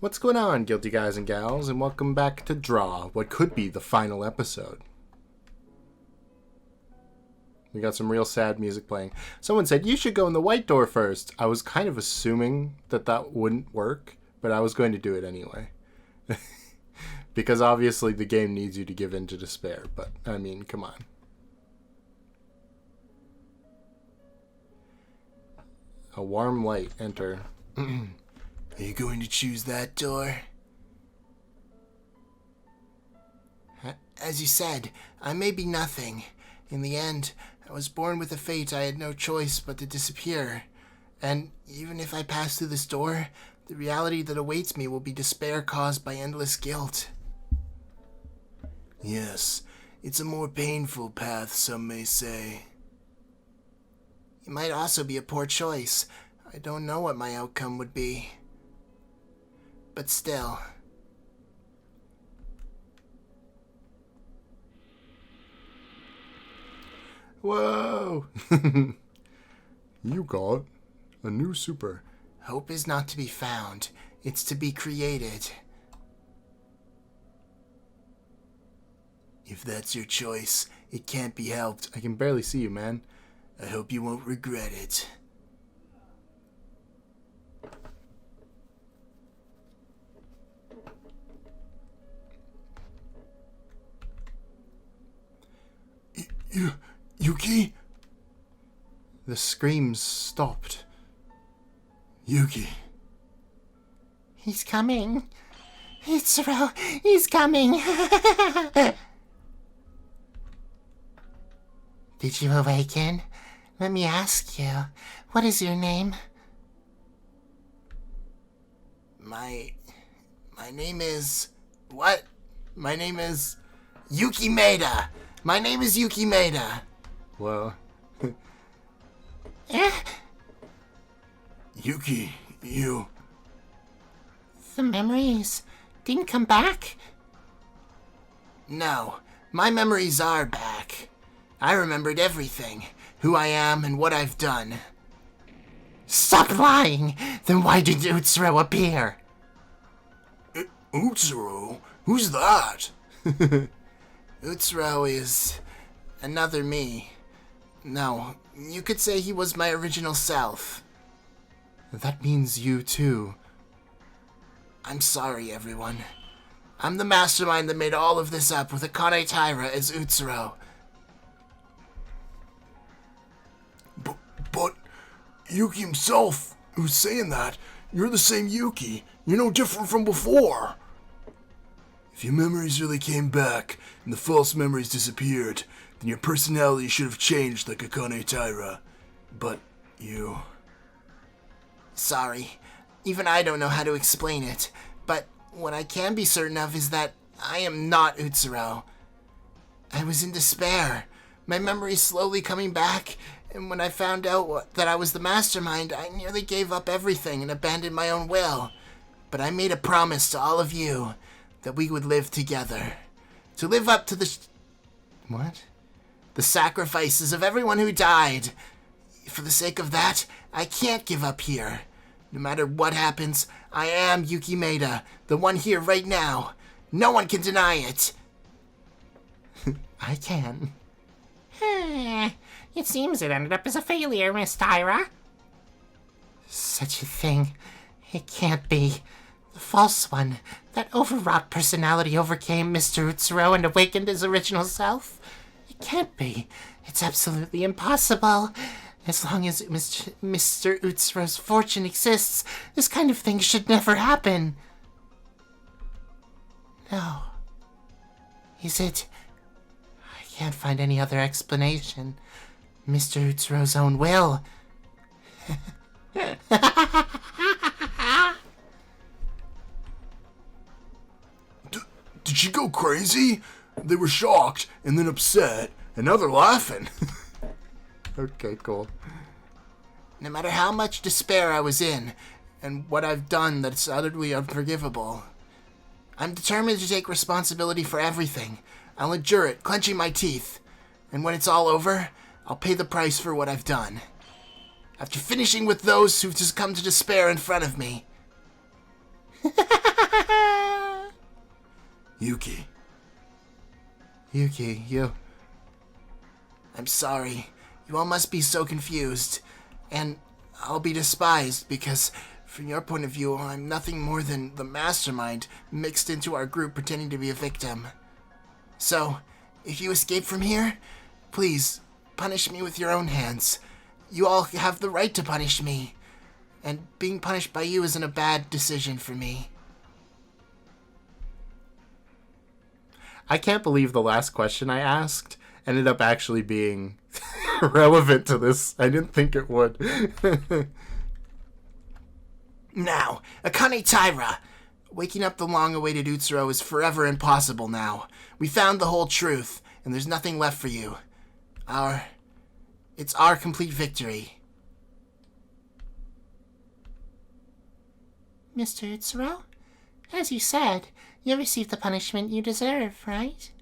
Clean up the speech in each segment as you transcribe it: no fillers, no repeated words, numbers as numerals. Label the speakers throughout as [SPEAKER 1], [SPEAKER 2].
[SPEAKER 1] What's going on, guilty guys and gals, and welcome back to Draw, what could be the final episode. We got some real sad music playing. Someone said, you should go in the white door first. I was kind of assuming that that wouldn't work, but I was going to do it anyway. Because obviously the game needs you to give in to despair, but, I mean, come on. A warm light, enter. Are you going to choose that door? As you said, I may be nothing. In the end, I was born with a fate I had no choice but to disappear. And even if I pass through this door, the reality that awaits me will be despair caused by endless guilt. Yes, it's a more painful path, some may say. It might also be a poor choice. I don't know what my outcome would be. But still. Whoa! You got a new super. Hope is not to be found. It's to be created. If that's your choice, it can't be helped. I can barely see you, man. I hope you won't regret it. Yuki? The screams stopped. Yuki. He's coming. Itsuro, he's coming. Did you awaken? Let me ask you, what is your name? My name is... What? My name is... Yuki Maeda. My name is Yuki Maeda. Well... Yuki, you... The memories didn't come back? No, my memories are back. I remembered everything. Who I am and what I've done. Stop lying! Then why did Utsuro appear? Utsuro? Who's that? Utsuro is another me. No, you could say he was my original self. That means you too. I'm sorry, everyone. I'm the mastermind that made all of this up with Akane Taira as Utsuro. But Yuki himself, who's saying that? You're the same Yuki. You're no different from before. If your memories really came back and the false memories disappeared, then your personality should have changed like Akane Taira. But you... Sorry. Even I don't know how to explain it. But what I can be certain of is that I am not Utsuro. I was in despair. My memories slowly coming back, and when I found out that I was the mastermind, I nearly gave up everything and abandoned my own will. But I made a promise to all of you that we would live together. To live up to the... What? The sacrifices of everyone who died. For the sake of that, I can't give up here. No matter what happens, I am Yuki Maeda, the one here right now. No one can deny it. I can.
[SPEAKER 2] It seems it ended up as a failure, Miss Taira.
[SPEAKER 1] Such a thing. It can't be. The false one, that overwrought personality overcame Mr. Utsuro and awakened his original self. It can't be. It's absolutely impossible. As long as Mr. Utsuro's fortune exists, this kind of thing should never happen. No. Is it? I can't find any other explanation. Mr. Utsuro's own will. Did she go crazy? They were shocked, and then upset, and now they're laughing. Okay, cool. No matter how much despair I was in, and what I've done that's utterly unforgivable, I'm determined to take responsibility for everything. I'll endure it, clenching my teeth. And when it's all over, I'll pay the price for what I've done. After finishing with those who've just come to despair in front of me. Yuki. Yuki, you... I'm sorry. You all must be so confused. And I'll be despised because, from your point of view, I'm nothing more than the mastermind mixed into our group pretending to be a victim. So, if you escape from here, please, punish me with your own hands. You all have the right to punish me. And being punished by you isn't a bad decision for me.
[SPEAKER 3] I can't believe the last question I asked ended up actually being relevant to this. I didn't think it would.
[SPEAKER 1] Now, Akane Taira. Waking up the long-awaited Utsuro is forever impossible now. We found the whole truth, and there's nothing left for you. It's our complete victory.
[SPEAKER 2] Mr. Utsuro, as you said, you'll receive the punishment you deserve, right?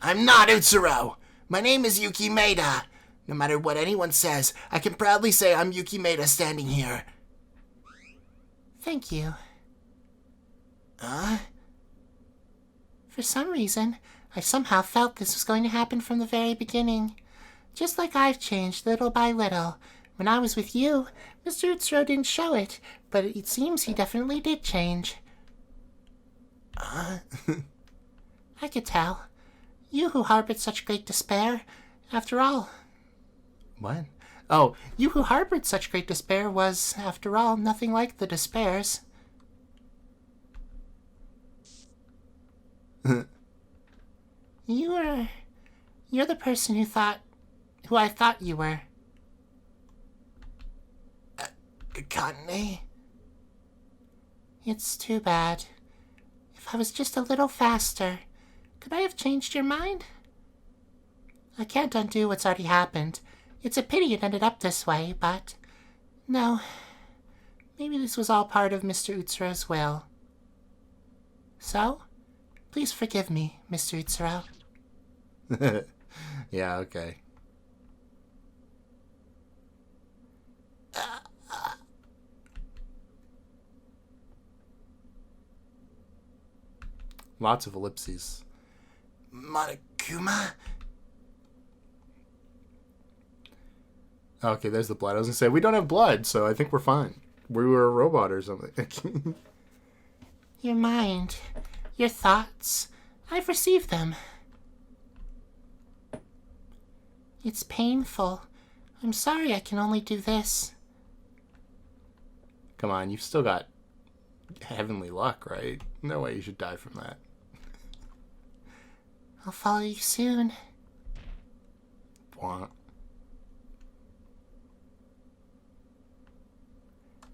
[SPEAKER 1] I'm not Utsuro! My name is Yuki Maeda. No matter what anyone says, I can proudly say I'm Yuki Maeda standing here.
[SPEAKER 2] Thank you. For some reason, I somehow felt this was going to happen from the very beginning. Just like I've changed little by little. When I was with you, Mr. Utsuro didn't show it, but it seems he definitely did change. I could tell. You who harbored such great despair, after all...
[SPEAKER 3] What?
[SPEAKER 2] Oh, you who harbored such great despair was, after all, nothing like the despairs. You're the person who I thought you were.
[SPEAKER 1] Akane?
[SPEAKER 2] It's too bad. If I was just a little faster, could I have changed your mind? I can't undo what's already happened. It's a pity it ended up this way, but... No. Maybe this was all part of Mr. Utsuro's will. So, please forgive me, Mr. Utsuro.
[SPEAKER 3] Yeah, okay. Lots of ellipses.
[SPEAKER 1] Monokuma?
[SPEAKER 3] Okay, there's the blood. I was gonna say, we don't have blood, so I think we're fine. We were a robot or something.
[SPEAKER 2] Your mind, your thoughts, I've received them. It's painful. I'm sorry I can only do this.
[SPEAKER 3] Come on, you've still got heavenly luck, right? No way you should die from that.
[SPEAKER 2] I'll follow you soon.
[SPEAKER 3] Bwah.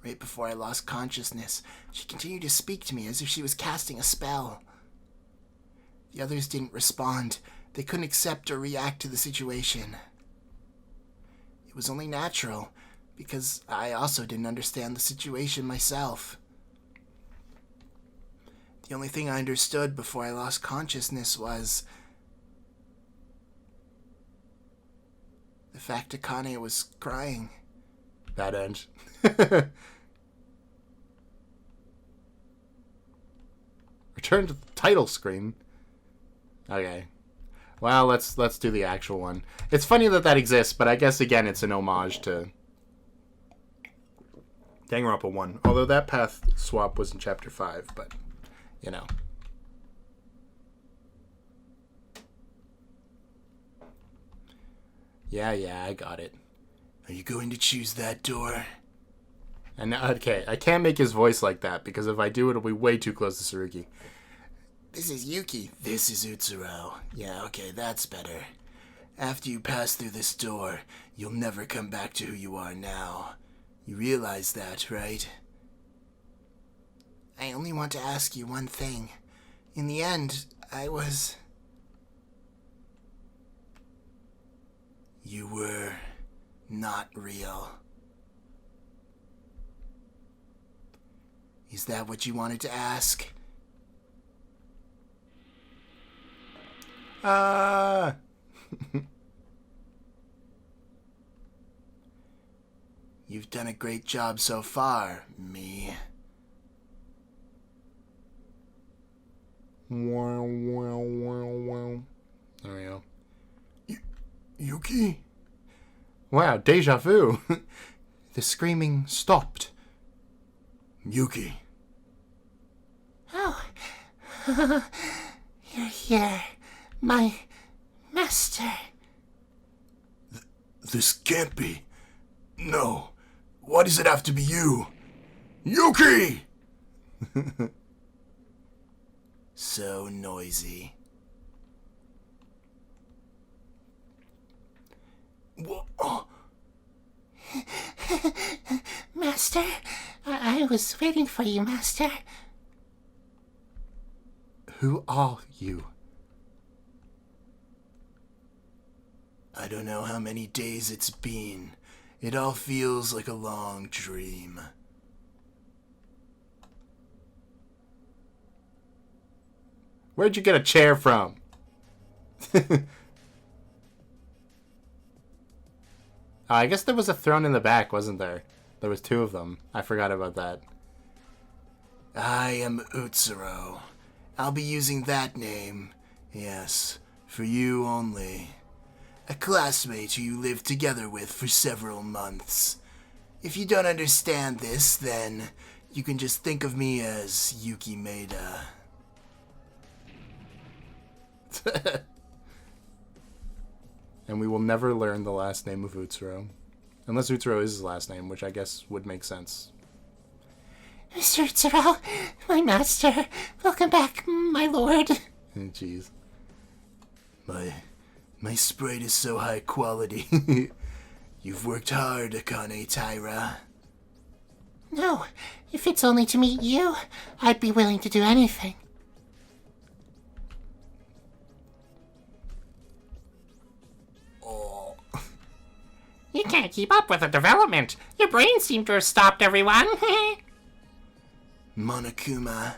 [SPEAKER 1] Right before I lost consciousness, she continued to speak to me as if she was casting a spell. The others didn't respond. They couldn't accept or react to the situation. It was only natural, because I also didn't understand the situation myself. The only thing I understood before I lost consciousness was the fact Akane was crying.
[SPEAKER 3] Bad end. Return to the title screen. Okay. Well, let's do the actual one. It's funny that exists, but I guess again it's an homage to Danganronpa 1. Although that path swap was in Chapter 5, but you know. Yeah, I got it.
[SPEAKER 1] Are you going to choose that door?
[SPEAKER 3] And okay, I can't make his voice like that because if I do, it'll be way too close to Tsurugi.
[SPEAKER 1] This is Yuki. This is Utsuro. Yeah, okay, that's better. After you pass through this door, you'll never come back to who you are now. You realize that, right? I only want to ask you one thing. In the end, You were not real. Is that what you wanted to ask? You've done a great job so far, me.
[SPEAKER 3] Wow, wow, wow, wow. There we go.
[SPEAKER 1] Yuki?
[SPEAKER 3] Wow, deja vu. The screaming stopped.
[SPEAKER 1] Yuki.
[SPEAKER 2] Oh, you're here, my master.
[SPEAKER 1] This can't be. No. Why does it have to be you? Yuki! So noisy. Whoa.
[SPEAKER 2] Master, I was waiting for you, Master.
[SPEAKER 3] Who are you?
[SPEAKER 1] I don't know how many days it's been. It all feels like a long dream.
[SPEAKER 3] Where'd you get a chair from? I guess there was a throne in the back, wasn't there? There was 2 of them. I forgot about that.
[SPEAKER 1] I am Utsuro. I'll be using that name. Yes, for you only. A classmate who you lived together with for several months. If you don't understand this, then you can just think of me as Yuki Maeda.
[SPEAKER 3] And we will never learn the last name of Utsuro. Unless Utsuro is his last name, which I guess would make sense.
[SPEAKER 2] Mr. Utsuro, my master. Welcome back, my lord.
[SPEAKER 3] Jeez.
[SPEAKER 1] My sprite is so high quality. You've worked hard, Akane Taira.
[SPEAKER 2] No, if it's only to meet you, I'd be willing to do anything.
[SPEAKER 1] Oh.
[SPEAKER 2] You can't keep up with the development. Your brain seemed to have stopped, everyone.
[SPEAKER 1] Monokuma,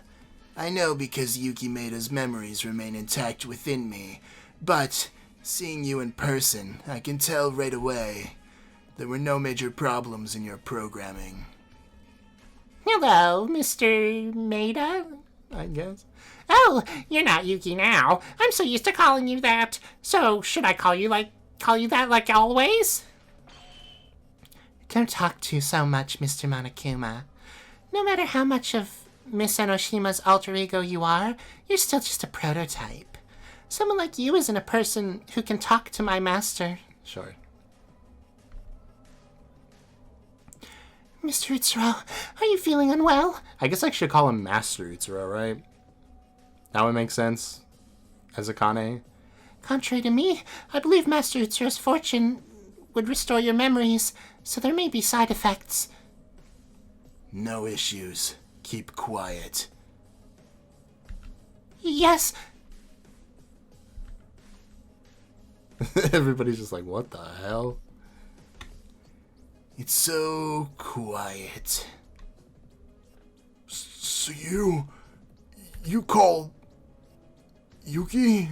[SPEAKER 1] I know because Yuki Maeda's memories remain intact within me, but seeing you in person, I can tell right away. There were no major problems in your programming.
[SPEAKER 2] Hello, Mr. Maeda?
[SPEAKER 3] I guess.
[SPEAKER 2] Oh, you're not Yuki now. I'm so used to calling you that. So, should I call you that like always? Don't talk to so much, Mr. Monokuma. No matter how much of Miss Enoshima's alter ego you are, you're still just a prototype. Someone like you isn't a person who can talk to my master.
[SPEAKER 3] Sure.
[SPEAKER 2] Mr. Utsuro, are you feeling unwell?
[SPEAKER 3] I guess I should call him Master Utsuro, right? That would make sense. As Akane.
[SPEAKER 2] Contrary to me, I believe Master Utsuro's fortune would restore your memories, so there may be side effects.
[SPEAKER 1] No issues. Keep quiet.
[SPEAKER 2] Yes.
[SPEAKER 3] Everybody's just like, what the hell?
[SPEAKER 1] It's so quiet. So you called Yuki?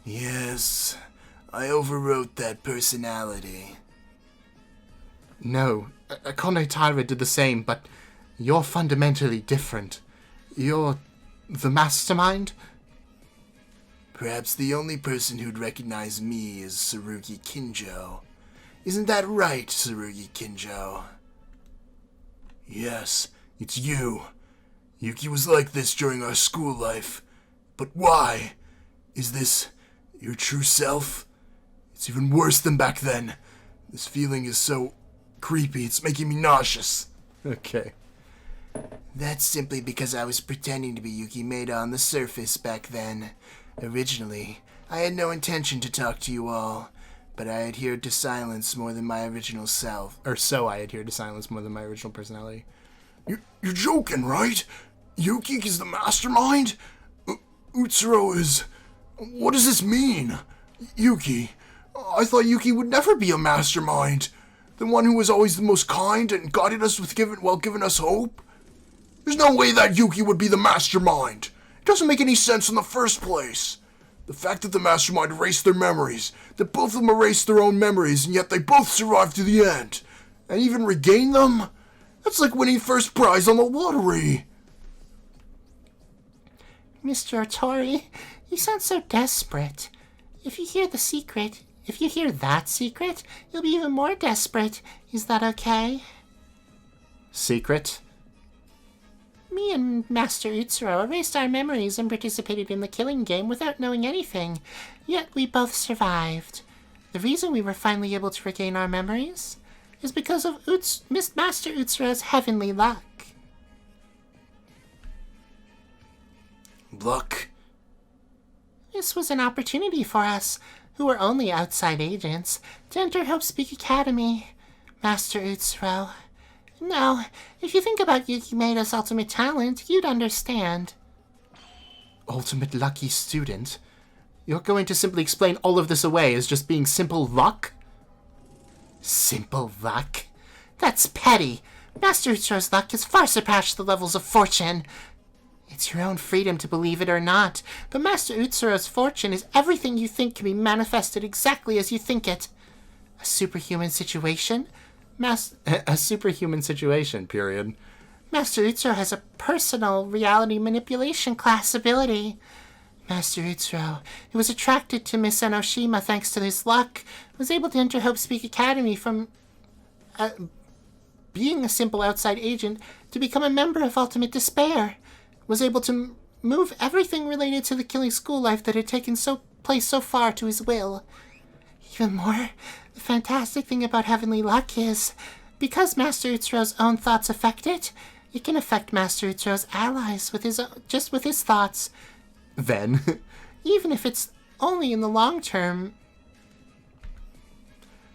[SPEAKER 1] Yes, I overwrote that personality.
[SPEAKER 3] No, Akane Taira did the same, but you're fundamentally different. You're the mastermind?
[SPEAKER 1] Perhaps the only person who'd recognize me is Tsurugi Kinjo. Isn't that right, Tsurugi Kinjo? Yes, it's you. Yuki was like this during our school life. But why? Is this your true self? It's even worse than back then. This feeling is so creepy, it's making me nauseous.
[SPEAKER 3] Okay.
[SPEAKER 1] That's simply because I was pretending to be Yuki Maeda on the surface back then. Originally, I had no intention to talk to you all, but I adhered to silence more than my original self.
[SPEAKER 3] Or so I adhere to silence more than my original personality.
[SPEAKER 1] You're joking, right? Yuki is the mastermind? Utsuro is... What does this mean? Yuki? I thought Yuki would never be a mastermind. The one who was always the most kind and guided us with giving us hope? There's no way that Yuki would be the mastermind. It doesn't make any sense in the first place. The fact that the mastermind erased their memories, that both of them erased their own memories, and yet they both survived to the end, and even regained them? That's like winning first prize on the lottery.
[SPEAKER 2] Mr. Otori, you sound so desperate. If you hear that secret, you'll be even more desperate. Is that okay?
[SPEAKER 3] Secret?
[SPEAKER 2] Me and Master Utsuro erased our memories and participated in the killing game without knowing anything, yet we both survived. The reason we were finally able to regain our memories is because of Master Utsuro's heavenly luck.
[SPEAKER 1] Luck?
[SPEAKER 2] This was an opportunity for us, who were only outside agents, to enter Hope Speak Academy. Master Utsuro. No, if you think about Yuki Maeda's ultimate talent, you'd understand.
[SPEAKER 3] Ultimate lucky student? You're going to simply explain all of this away as just being simple luck?
[SPEAKER 2] Simple luck? That's petty. Master Utsuro's luck has far surpassed the levels of fortune. It's your own freedom to believe it or not, but Master Utsuro's fortune is everything you think can be manifested exactly as you think it. A superhuman situation?
[SPEAKER 3] A superhuman situation, period.
[SPEAKER 2] Master Utsuro has a personal reality manipulation class ability. Master Utsuro, who was attracted to Miss Enoshima thanks to his luck, was able to enter Hope Speak Academy from being a simple outside agent to become a member of Ultimate Despair. Was able to move everything related to the killing school life that had taken place so far to his will. Even more, the fantastic thing about heavenly luck is, because Master Utsuro's own thoughts affect it, it can affect Master Utsuro's allies with his thoughts.
[SPEAKER 3] Then?
[SPEAKER 2] Even if it's only in the long term.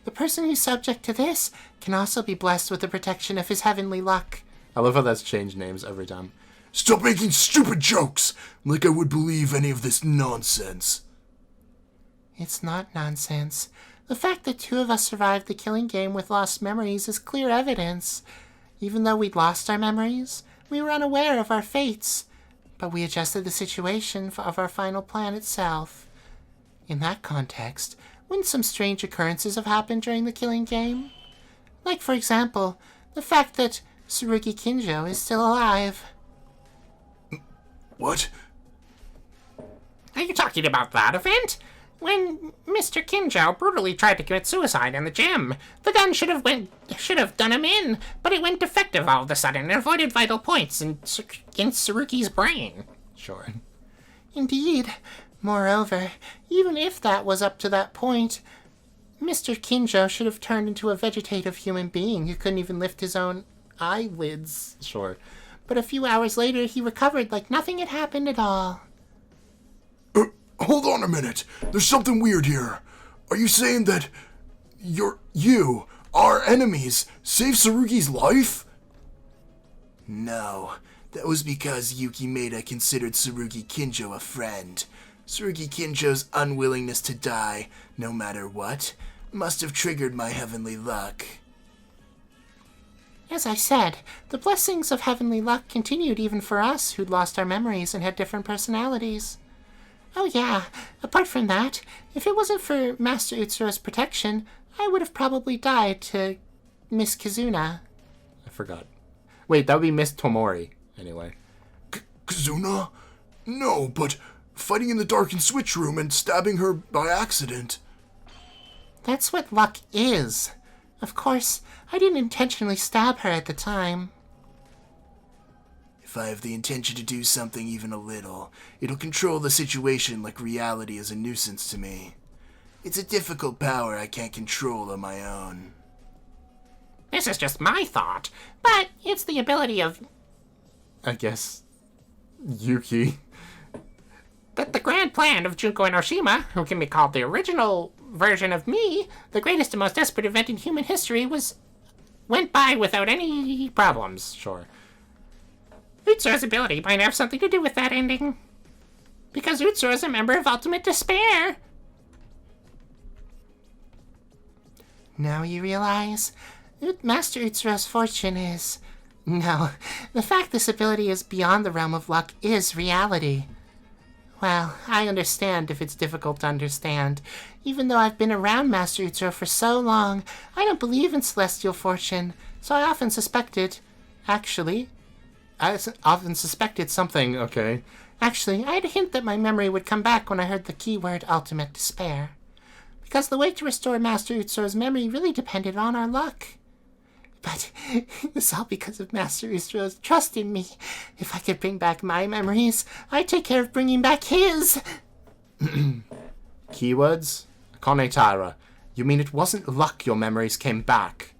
[SPEAKER 2] The person who's subject to this can also be blessed with the protection of his heavenly luck.
[SPEAKER 3] I love how that's changed names every time.
[SPEAKER 1] Stop making stupid jokes! Like I would believe any of this nonsense.
[SPEAKER 2] It's not nonsense. The fact that two of us survived the killing game with lost memories is clear evidence. Even though we'd lost our memories, we were unaware of our fates. But we adjusted the situation of our final plan itself. In that context, wouldn't some strange occurrences have happened during the killing game? Like, for example, the fact that Tsurugi Kinjo is still alive.
[SPEAKER 1] What?
[SPEAKER 4] Are you talking about that event? When Mr. Kinjo brutally tried to commit suicide in the gym, the gun should have done him in, but it went defective all of a sudden and avoided vital points in Tsurugi's brain.
[SPEAKER 3] Sure.
[SPEAKER 2] Indeed. Moreover, even if that was up to that point, Mr. Kinjo should have turned into a vegetative human being who couldn't even lift his own eyelids.
[SPEAKER 3] Sure.
[SPEAKER 2] But a few hours later, he recovered like nothing had happened at all.
[SPEAKER 1] Hold on a minute. There's something weird here. Are you saying that our enemies, saved Tsurugi's life? No. That was because Yuki Maeda considered Tsurugi Kinjo a friend. Tsurugi Kinjo's unwillingness to die, no matter what, must have triggered my heavenly luck.
[SPEAKER 2] As I said, the blessings of heavenly luck continued even for us who'd lost our memories and had different personalities. Oh yeah, apart from that, if it wasn't for Master Utsuro's protection, I would have probably died to Miss Kizuna.
[SPEAKER 3] I forgot. Wait, that would be Miss Tomori, anyway.
[SPEAKER 1] Kizuna? No, but fighting in the darkened switch room and stabbing her by accident.
[SPEAKER 2] That's what luck is. Of course, I didn't intentionally stab her at the time.
[SPEAKER 1] If I have the intention to do something even a little, it'll control the situation like reality is a nuisance to me. It's a difficult power I can't control on my own.
[SPEAKER 4] This is just my thought, but it's the ability of,
[SPEAKER 3] I guess, Yuki.
[SPEAKER 4] that the grand plan of Junko Enoshima, who can be called the original version of me, the greatest and most desperate event in human history, went by without any problems.
[SPEAKER 3] Sure.
[SPEAKER 4] Utsuro's ability might have something to do with that ending. Because Utsuro is a member of Ultimate Despair.
[SPEAKER 2] Now you realize? Master Utsuro's fortune is... No, the fact this ability is beyond the realm of luck is reality. Well, I understand if it's difficult to understand. Even though I've been around Master Utsuro for so long, I don't believe in celestial fortune, so I often suspected... Actually,
[SPEAKER 3] often suspected something, okay.
[SPEAKER 2] Actually, I had a hint that my memory would come back when I heard the keyword ultimate despair. Because the way to restore Master Utsuro's memory really depended on our luck. But it was all because of Master Utsuro's trust in me. If I could bring back my memories, I'd take care of bringing back his.
[SPEAKER 3] Keywords? Akane Taira, you mean it wasn't luck your memories came back?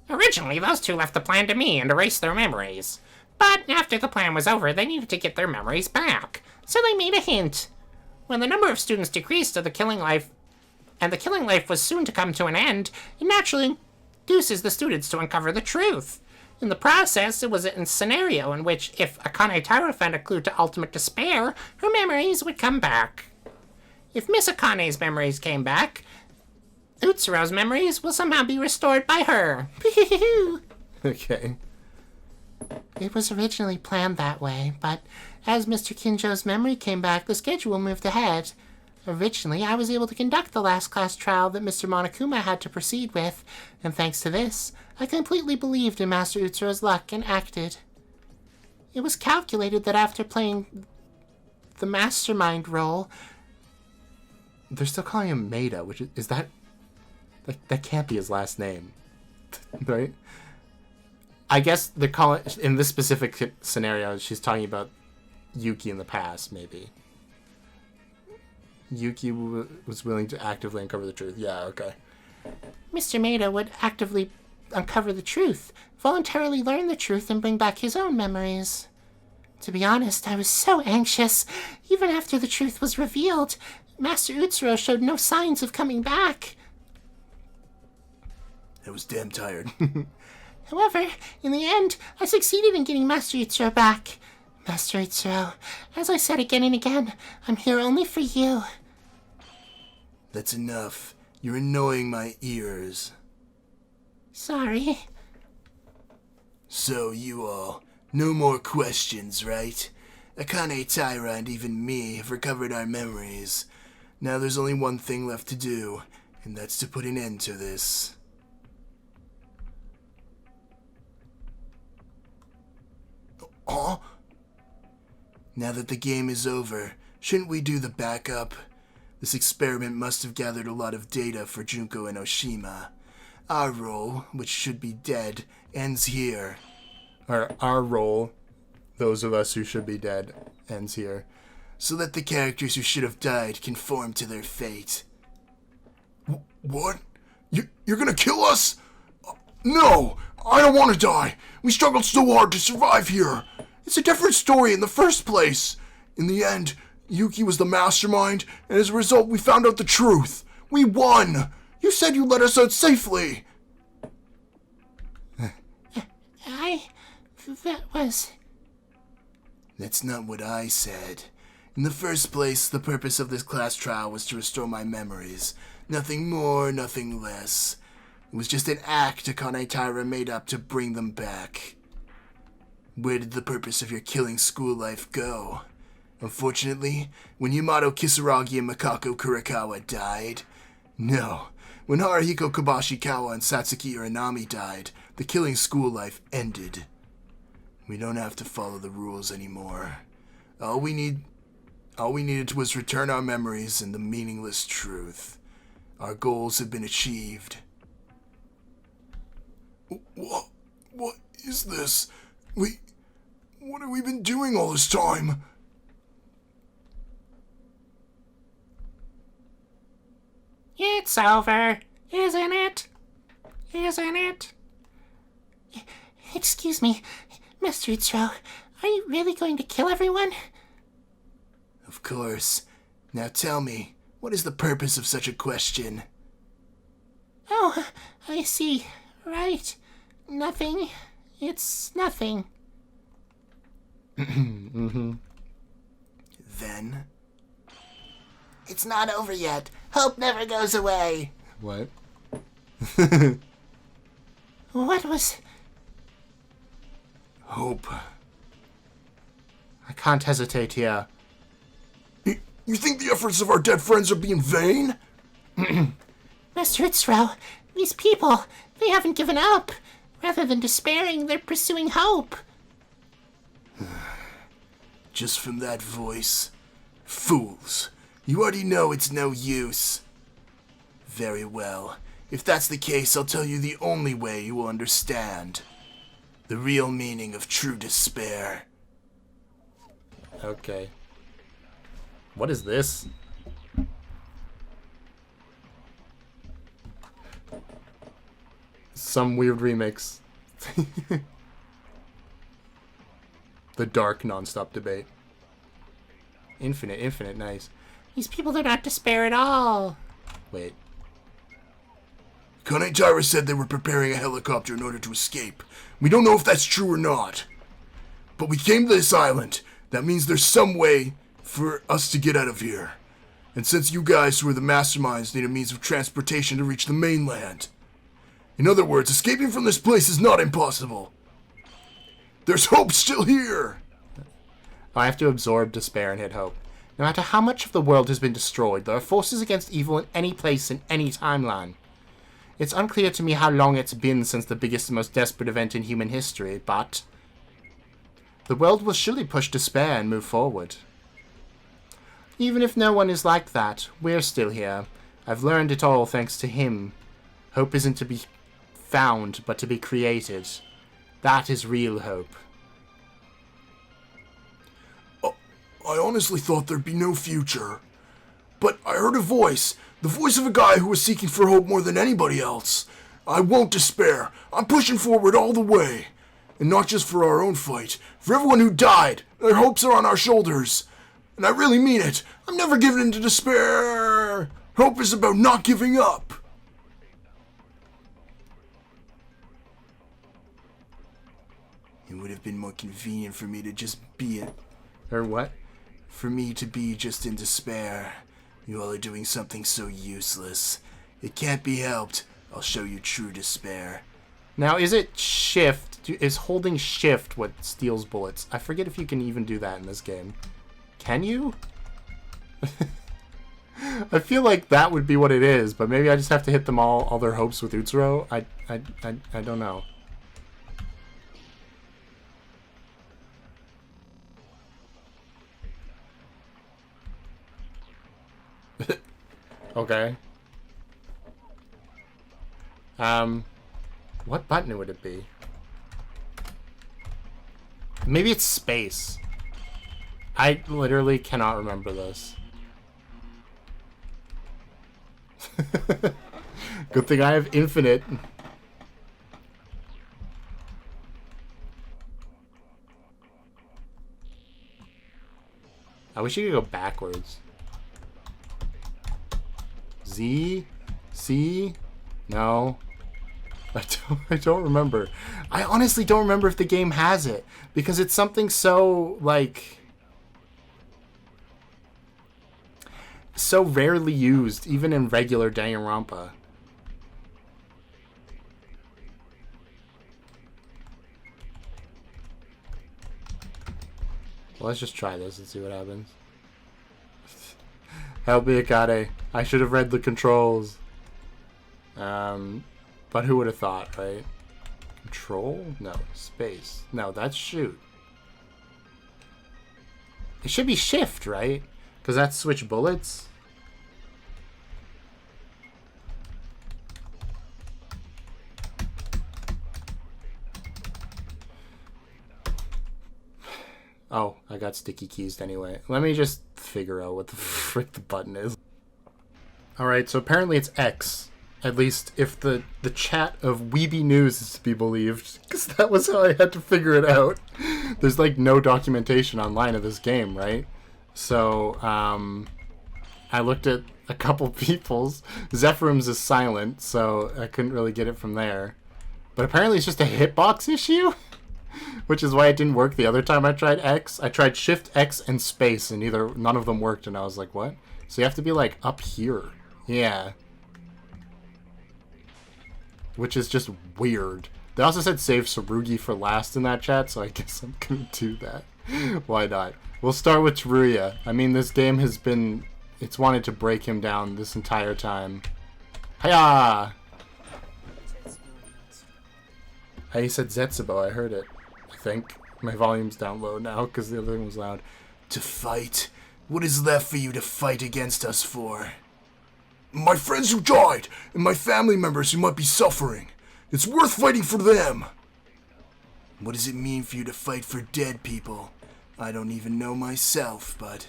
[SPEAKER 4] Originally, those two left the plan to me and erased their memories. But after the plan was over, they needed to get their memories back. So they made a hint. When the number of students decreased to the killing life, and the killing life was soon to come to an end, it naturally induces the students to uncover the truth. In the process, it was a scenario in which if Akane Taira found a clue to ultimate despair, her memories would come back. If Miss Akane's memories came back, Utsuro's memories will somehow be restored by her.
[SPEAKER 3] Okay.
[SPEAKER 2] It was originally planned that way, but as Mr. Kinjo's memory came back, the schedule moved ahead. Originally, I was able to conduct the last class trial that Mr. Monokuma had to proceed with, and thanks to this, I completely believed in Master Utsuro's luck and acted. It was calculated that after playing the mastermind role...
[SPEAKER 3] They're still calling him Maida, which is that... That can't be his last name, right? I guess they're calling... In this specific scenario, she's talking about Yuki in the past, maybe. Yuki was willing to actively uncover the truth. Yeah, okay.
[SPEAKER 2] Mr. Maida would actively uncover the truth, voluntarily learn the truth, and bring back his own memories. To be honest, I was so anxious. Even after the truth was revealed, Master Utsuro showed no signs of coming back.
[SPEAKER 1] I was damn tired.
[SPEAKER 2] However, in the end, I succeeded in getting Master Utsuro back. Master Utsuro, as I said again and again, I'm here only for you.
[SPEAKER 1] That's enough. You're annoying my ears.
[SPEAKER 2] Sorry.
[SPEAKER 1] So, you all, no more questions, right? Akane Taira and even me have recovered our memories. Now there's only one thing left to do, and that's to put an end to this. Huh? Now that the game is over, shouldn't we do the backup? This experiment must have gathered a lot of data for Junko and Oshima. Our role, which should be dead, ends here.
[SPEAKER 3] Our role, those of us who should be dead, ends here.
[SPEAKER 1] So that the characters who should have died conform to their fate. What? You're gonna kill us? No! I don't want to die! We struggled so hard to survive here! It's a different story in the first place! In the end, Yuki was the mastermind, and as a result, we found out the truth! We won! You said you let us out safely!
[SPEAKER 2] That was...
[SPEAKER 1] That's not what I said. In the first place, the purpose of this class trial was to restore my memories. Nothing more, nothing less. It was just an act Akane Taira made up to bring them back. Where did the purpose of your killing school life go? Unfortunately, when Yamato Kisaragi and Makako Kurikawa died? No. When Haruhiko Kabashikawa and Satsuki Uranami died, the killing school life ended. We don't have to follow the rules anymore. All we needed was return our memories and the meaningless truth. Our goals have been achieved. What is this? What have we been doing all this time?
[SPEAKER 4] It's over, isn't it? Isn't it?
[SPEAKER 2] Excuse me, Mr. Utsuro, are you really going to kill everyone?
[SPEAKER 1] Of course. Now tell me, what is the purpose of such a question?
[SPEAKER 2] Oh, I see. Right. Nothing. It's nothing.
[SPEAKER 3] Mm-hmm.
[SPEAKER 1] Then?
[SPEAKER 2] It's not over yet. Hope never goes away.
[SPEAKER 3] What?
[SPEAKER 2] What was...
[SPEAKER 1] Hope.
[SPEAKER 3] I can't hesitate here.
[SPEAKER 1] You think the efforts of our dead friends are being vain?
[SPEAKER 2] Mr. Utsuro, these people, they haven't given up. Rather than despairing, they're pursuing hope.
[SPEAKER 1] just from that voice. Fools. You already know it's no use. Very well. If that's the case, I'll tell you the only way you will understand. The real meaning of true despair.
[SPEAKER 3] Okay. What is this? Some weird remix. The dark non-stop debate. Infinite, nice.
[SPEAKER 2] These people do not despair at all.
[SPEAKER 3] Wait.
[SPEAKER 1] Kane Taira said they were preparing a helicopter in order to escape. We don't know if that's true or not. But we came to this island. That means there's some way for us to get out of here. And since you guys who are the masterminds need a means of transportation to reach the mainland. In other words, escaping from this place is not impossible. There's hope still here.
[SPEAKER 3] I have to absorb despair and hit hope. No matter how much of the world has been destroyed, there are forces against evil in any place in any timeline. It's unclear to me how long it's been since the biggest and most desperate event in human history, but the world will surely push despair and move forward. Even if no one is like that, we're still here. I've learned it all thanks to him. Hope isn't to be found, but to be created. That is real hope.
[SPEAKER 1] I honestly thought there'd be no future. But I heard a voice. The voice of a guy who was seeking for hope more than anybody else. I won't despair. I'm pushing forward all the way. And not just for our own fight. For everyone who died. Their hopes are on our shoulders. And I really mean it. I'm never giving in to despair. Hope is about not giving up. It would have been more convenient for me to just be it.
[SPEAKER 3] Or what?
[SPEAKER 1] For me to be just in despair. You all are doing something so useless. It can't be helped. I'll show you true despair.
[SPEAKER 3] Now, is it shift? Is holding shift what steals bullets? I forget if you can even do that in this game. Can you? I feel like that would be what it is, but maybe I just have to hit them all their hopes with Utsuro. I don't know. Okay. What button would it be? Maybe it's space. I literally cannot remember this. Good thing I have infinite. I wish you could go backwards. Z? C? No. I don't remember. I honestly don't remember if the game has it. Because it's something so, like... so rarely used, even in regular Danganronpa. Well, let's just try this and see what happens. Help me, Akane. I should have read the controls. But who would have thought, right? Control? No. Space. No, that's shoot. It should be shift, right? Because that's switch bullets. Oh, I got sticky keys anyway. Let me just figure out what the frick the button is. Alright, so apparently it's X. At least if the chat of Weeby News is to be believed. Because that was how I had to figure it out. There's like no documentation online of this game, right? So, I looked at a couple people's. Zephyrum's is silent, so I couldn't really get it from there. But apparently it's just a hitbox issue? Which is why it didn't work the other time I tried X. I tried Shift, X, and Space, and none of them worked, and I was like, what? So you have to be, like, up here. Yeah. Which is just weird. They also said save Tsurugi for last in that chat, so I guess I'm gonna do that. Why not? We'll start with Teruya. I mean, this game has been... it's wanted to break him down this entire time. Hiya! He said Zetsubo, I heard it. I think. My volume's down low now because the other thing was loud.
[SPEAKER 1] To fight? What is left for you to fight against us for?
[SPEAKER 5] My friends who died, and my family members who might be suffering. It's worth fighting for them.
[SPEAKER 1] What does it mean for you to fight for dead people? I don't even know myself, but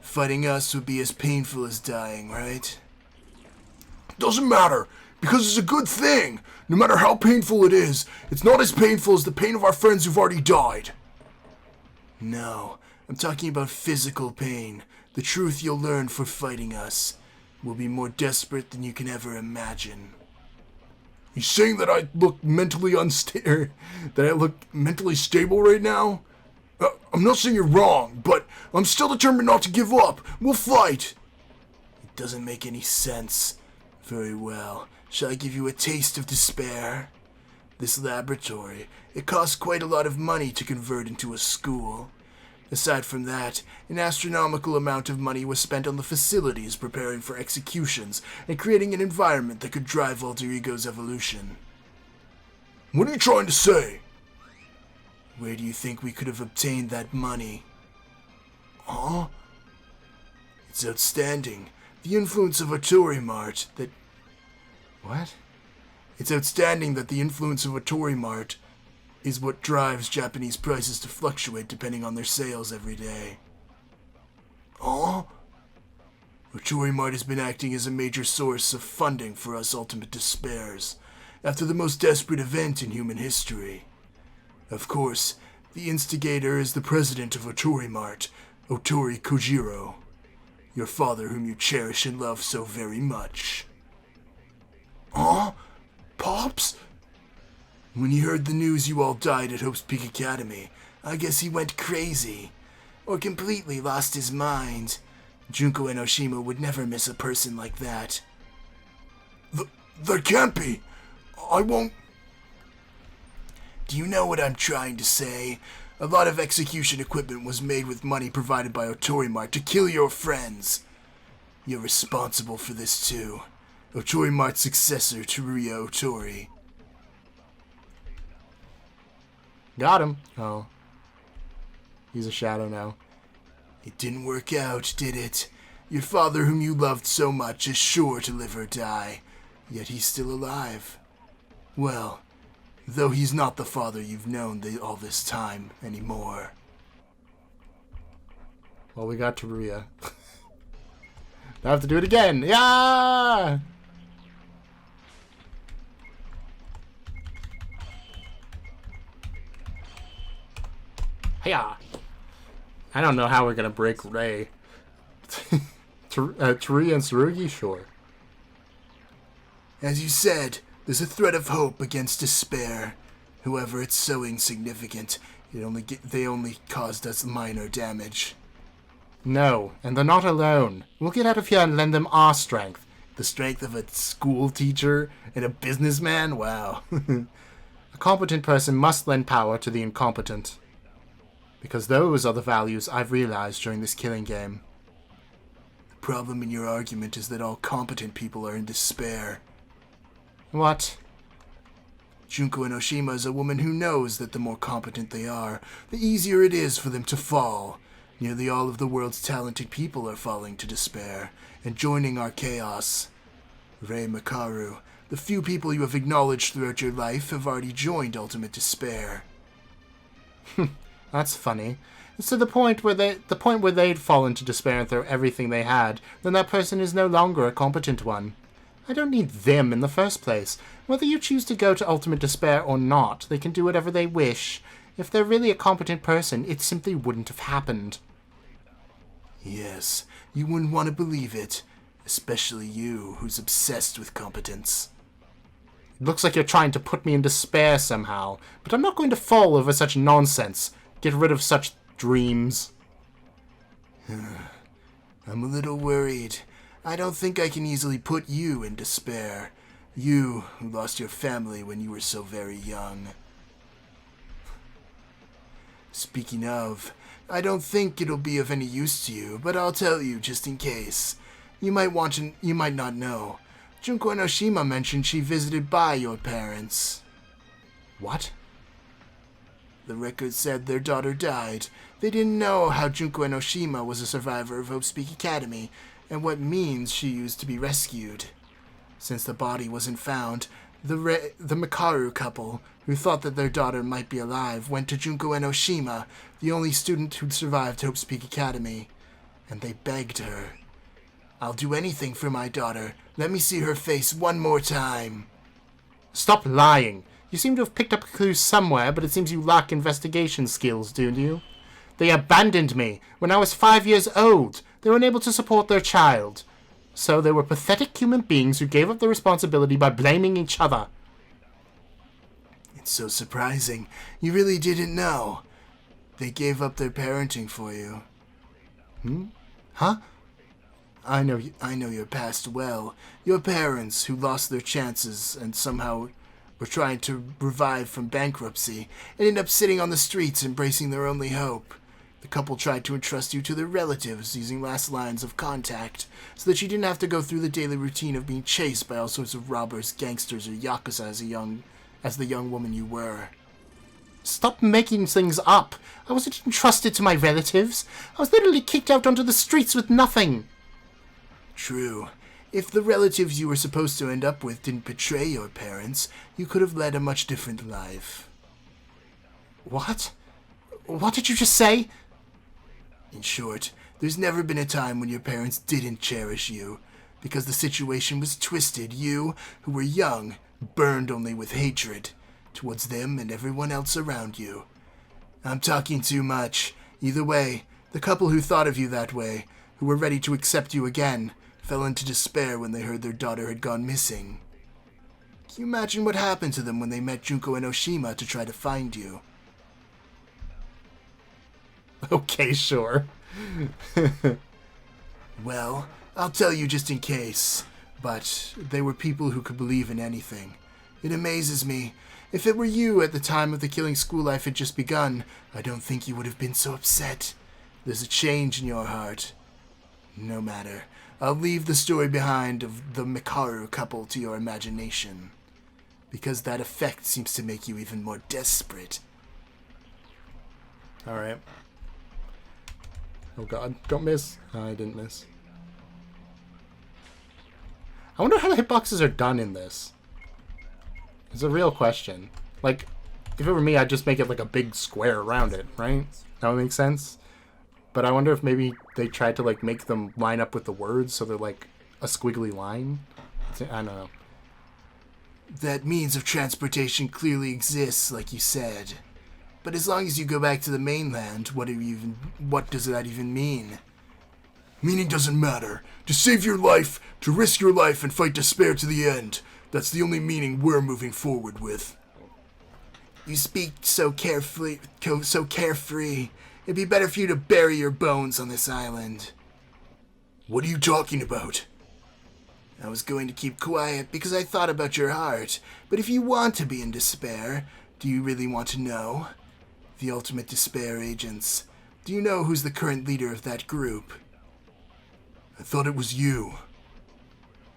[SPEAKER 1] fighting us would be as painful as dying, right?
[SPEAKER 5] Doesn't matter, because it's a good thing. No matter how painful it is, it's not as painful as the pain of our friends who've already died.
[SPEAKER 1] No, I'm talking about physical pain. The truth you'll learn for fighting us will be more desperate than you can ever imagine.
[SPEAKER 5] You saying that I look mentally unstable? That I look mentally stable right now? I'm not saying you're wrong, but I'm still determined not to give up. We'll fight.
[SPEAKER 1] It doesn't make any sense. Very well. Shall I give you a taste of despair? This laboratory, it costs quite a lot of money to convert into a school. Aside from that, an astronomical amount of money was spent on the facilities preparing for executions and creating an environment that could drive alter ego's evolution.
[SPEAKER 5] What are you trying to say?
[SPEAKER 1] Where do you think we could have obtained that money?
[SPEAKER 5] Huh?
[SPEAKER 1] It's outstanding. The influence of Otori Mart that...
[SPEAKER 3] What?
[SPEAKER 1] It's outstanding that the influence of Otori Mart is what drives Japanese prices to fluctuate depending on their sales every day.
[SPEAKER 5] Huh?
[SPEAKER 1] Otori Mart has been acting as a major source of funding for us ultimate despairs, after the most desperate event in human history. Of course, the instigator is the president of Otori Mart, Otori Kojiro, your father whom you cherish and love so very much.
[SPEAKER 5] Huh? Pops?
[SPEAKER 1] When he heard the news you all died at Hope's Peak Academy, I guess he went crazy. Or completely lost his mind. Junko Enoshima would never miss a person like that.
[SPEAKER 5] That can't be. I won't...
[SPEAKER 1] Do you know what I'm trying to say? A lot of execution equipment was made with money provided by Otori Mart to kill your friends. You're responsible for this too. Otori Mart's successor, Teruya Otori.
[SPEAKER 3] Got him. Oh. He's a shadow now.
[SPEAKER 1] It didn't work out, did it? Your father, whom you loved so much, is sure to live or die. Yet he's still alive. Well, though he's not the father you've known all this time anymore.
[SPEAKER 3] Well, we got Teruya. I have to do it again. Yeah! Hiya! I don't know how we're gonna break Ray. Teruya and Tsurugi? Sure.
[SPEAKER 1] As you said, there's a thread of hope against despair. However, it's so insignificant, they only caused us minor damage.
[SPEAKER 3] No, and they're not alone. We'll get out of here and lend them our strength.
[SPEAKER 1] The strength of a school teacher and a businessman? Wow.
[SPEAKER 3] A competent person must lend power to the incompetent. Because those are the values I've realized during this killing game.
[SPEAKER 1] The problem in your argument is that all competent people are in despair.
[SPEAKER 3] What?
[SPEAKER 1] Junko Enoshima is a woman who knows that the more competent they are, the easier it is for them to fall. Nearly all of the world's talented people are falling to despair and joining our chaos. Rei Makaru, the few people you have acknowledged throughout your life have already joined ultimate despair.
[SPEAKER 3] That's funny. It's to the point where they'd fall into despair and throw everything they had, then that person is no longer a competent one. I don't need them in the first place. Whether you choose to go to ultimate despair or not, they can do whatever they wish. If they're really a competent person, it simply wouldn't have happened.
[SPEAKER 1] Yes, you wouldn't want to believe it. Especially you, who's obsessed with competence.
[SPEAKER 3] It looks like you're trying to put me in despair somehow, but I'm not going to fall over such nonsense. Get rid of such dreams.
[SPEAKER 1] I'm a little worried. I don't think I can easily put you in despair. You, who lost your family when you were so very young. Speaking of, I don't think it'll be of any use to you, but I'll tell you just in case. You might not know. Junko Enoshima mentioned she visited by your parents.
[SPEAKER 3] What?
[SPEAKER 1] The record said their daughter died. They didn't know how Junko Enoshima was a survivor of Hope's Peak Academy, and what means she used to be rescued. Since the body wasn't found, the Makaru couple, who thought that their daughter might be alive, went to Junko Enoshima, the only student who'd survived Hope's Peak Academy, and they begged her. "I'll do anything for my daughter. Let me see her face one more time."
[SPEAKER 3] Stop lying. You seem to have picked up a clue somewhere, but it seems you lack investigation skills, don't you? They abandoned me when I was 5 years old. They were unable to support their child. So they were pathetic human beings who gave up their responsibility by blaming each other.
[SPEAKER 1] It's so surprising. You really didn't know. They gave up their parenting for you.
[SPEAKER 3] Huh?
[SPEAKER 1] I know your past well. Your parents, who lost their chances and somehow were trying to revive from bankruptcy, ended up sitting on the streets embracing their only hope. The couple tried to entrust you to their relatives using last lines of contact, so that you didn't have to go through the daily routine of being chased by all sorts of robbers, gangsters, or yakuza as the young woman you were.
[SPEAKER 3] Stop making things up. I wasn't entrusted to my relatives. I was literally kicked out onto the streets with nothing.
[SPEAKER 1] True. If the relatives you were supposed to end up with didn't betray your parents, you could have led a much different life.
[SPEAKER 3] What? What did you just say?
[SPEAKER 1] In short, there's never been a time when your parents didn't cherish you. Because the situation was twisted, you, who were young, burned only with hatred towards them and everyone else around you. I'm talking too much. Either way, the couple who thought of you that way, who were ready to accept you again, fell into despair when they heard their daughter had gone missing. Can you imagine what happened to them when they met Junko Enoshima to try to find you?
[SPEAKER 3] Okay, sure.
[SPEAKER 1] Well, I'll tell you just in case, but they were people who could believe in anything. It amazes me. If it were you at the time of the killing school life had just begun, I don't think you would have been so upset. There's a change in your heart. No matter. I'll leave the story behind of the Mikaru couple to your imagination, because that effect seems to make you even more desperate.
[SPEAKER 3] Alright. Oh god, don't miss. I didn't miss. I wonder how the hitboxes are done in this. It's a real question. Like, if it were me, I'd just make it like a big square around it, right? That would make sense. But I wonder if maybe they tried to like make them line up with the words so they're like a squiggly line. I don't know.
[SPEAKER 1] That means of transportation clearly exists, like you said. But as long as you go back to the mainland, what does that even mean?
[SPEAKER 5] Meaning doesn't matter. To save your life, to risk your life and fight despair to the end. That's the only meaning we're moving forward with.
[SPEAKER 1] You speak so carefree. It'd be better for you to bury your bones on this island.
[SPEAKER 5] What are you talking about?
[SPEAKER 1] I was going to keep quiet because I thought about your heart, but if you want to be in despair, do you really want to know? The Ultimate Despair Agents. Do you know who's the current leader of that group?
[SPEAKER 5] I thought it was you.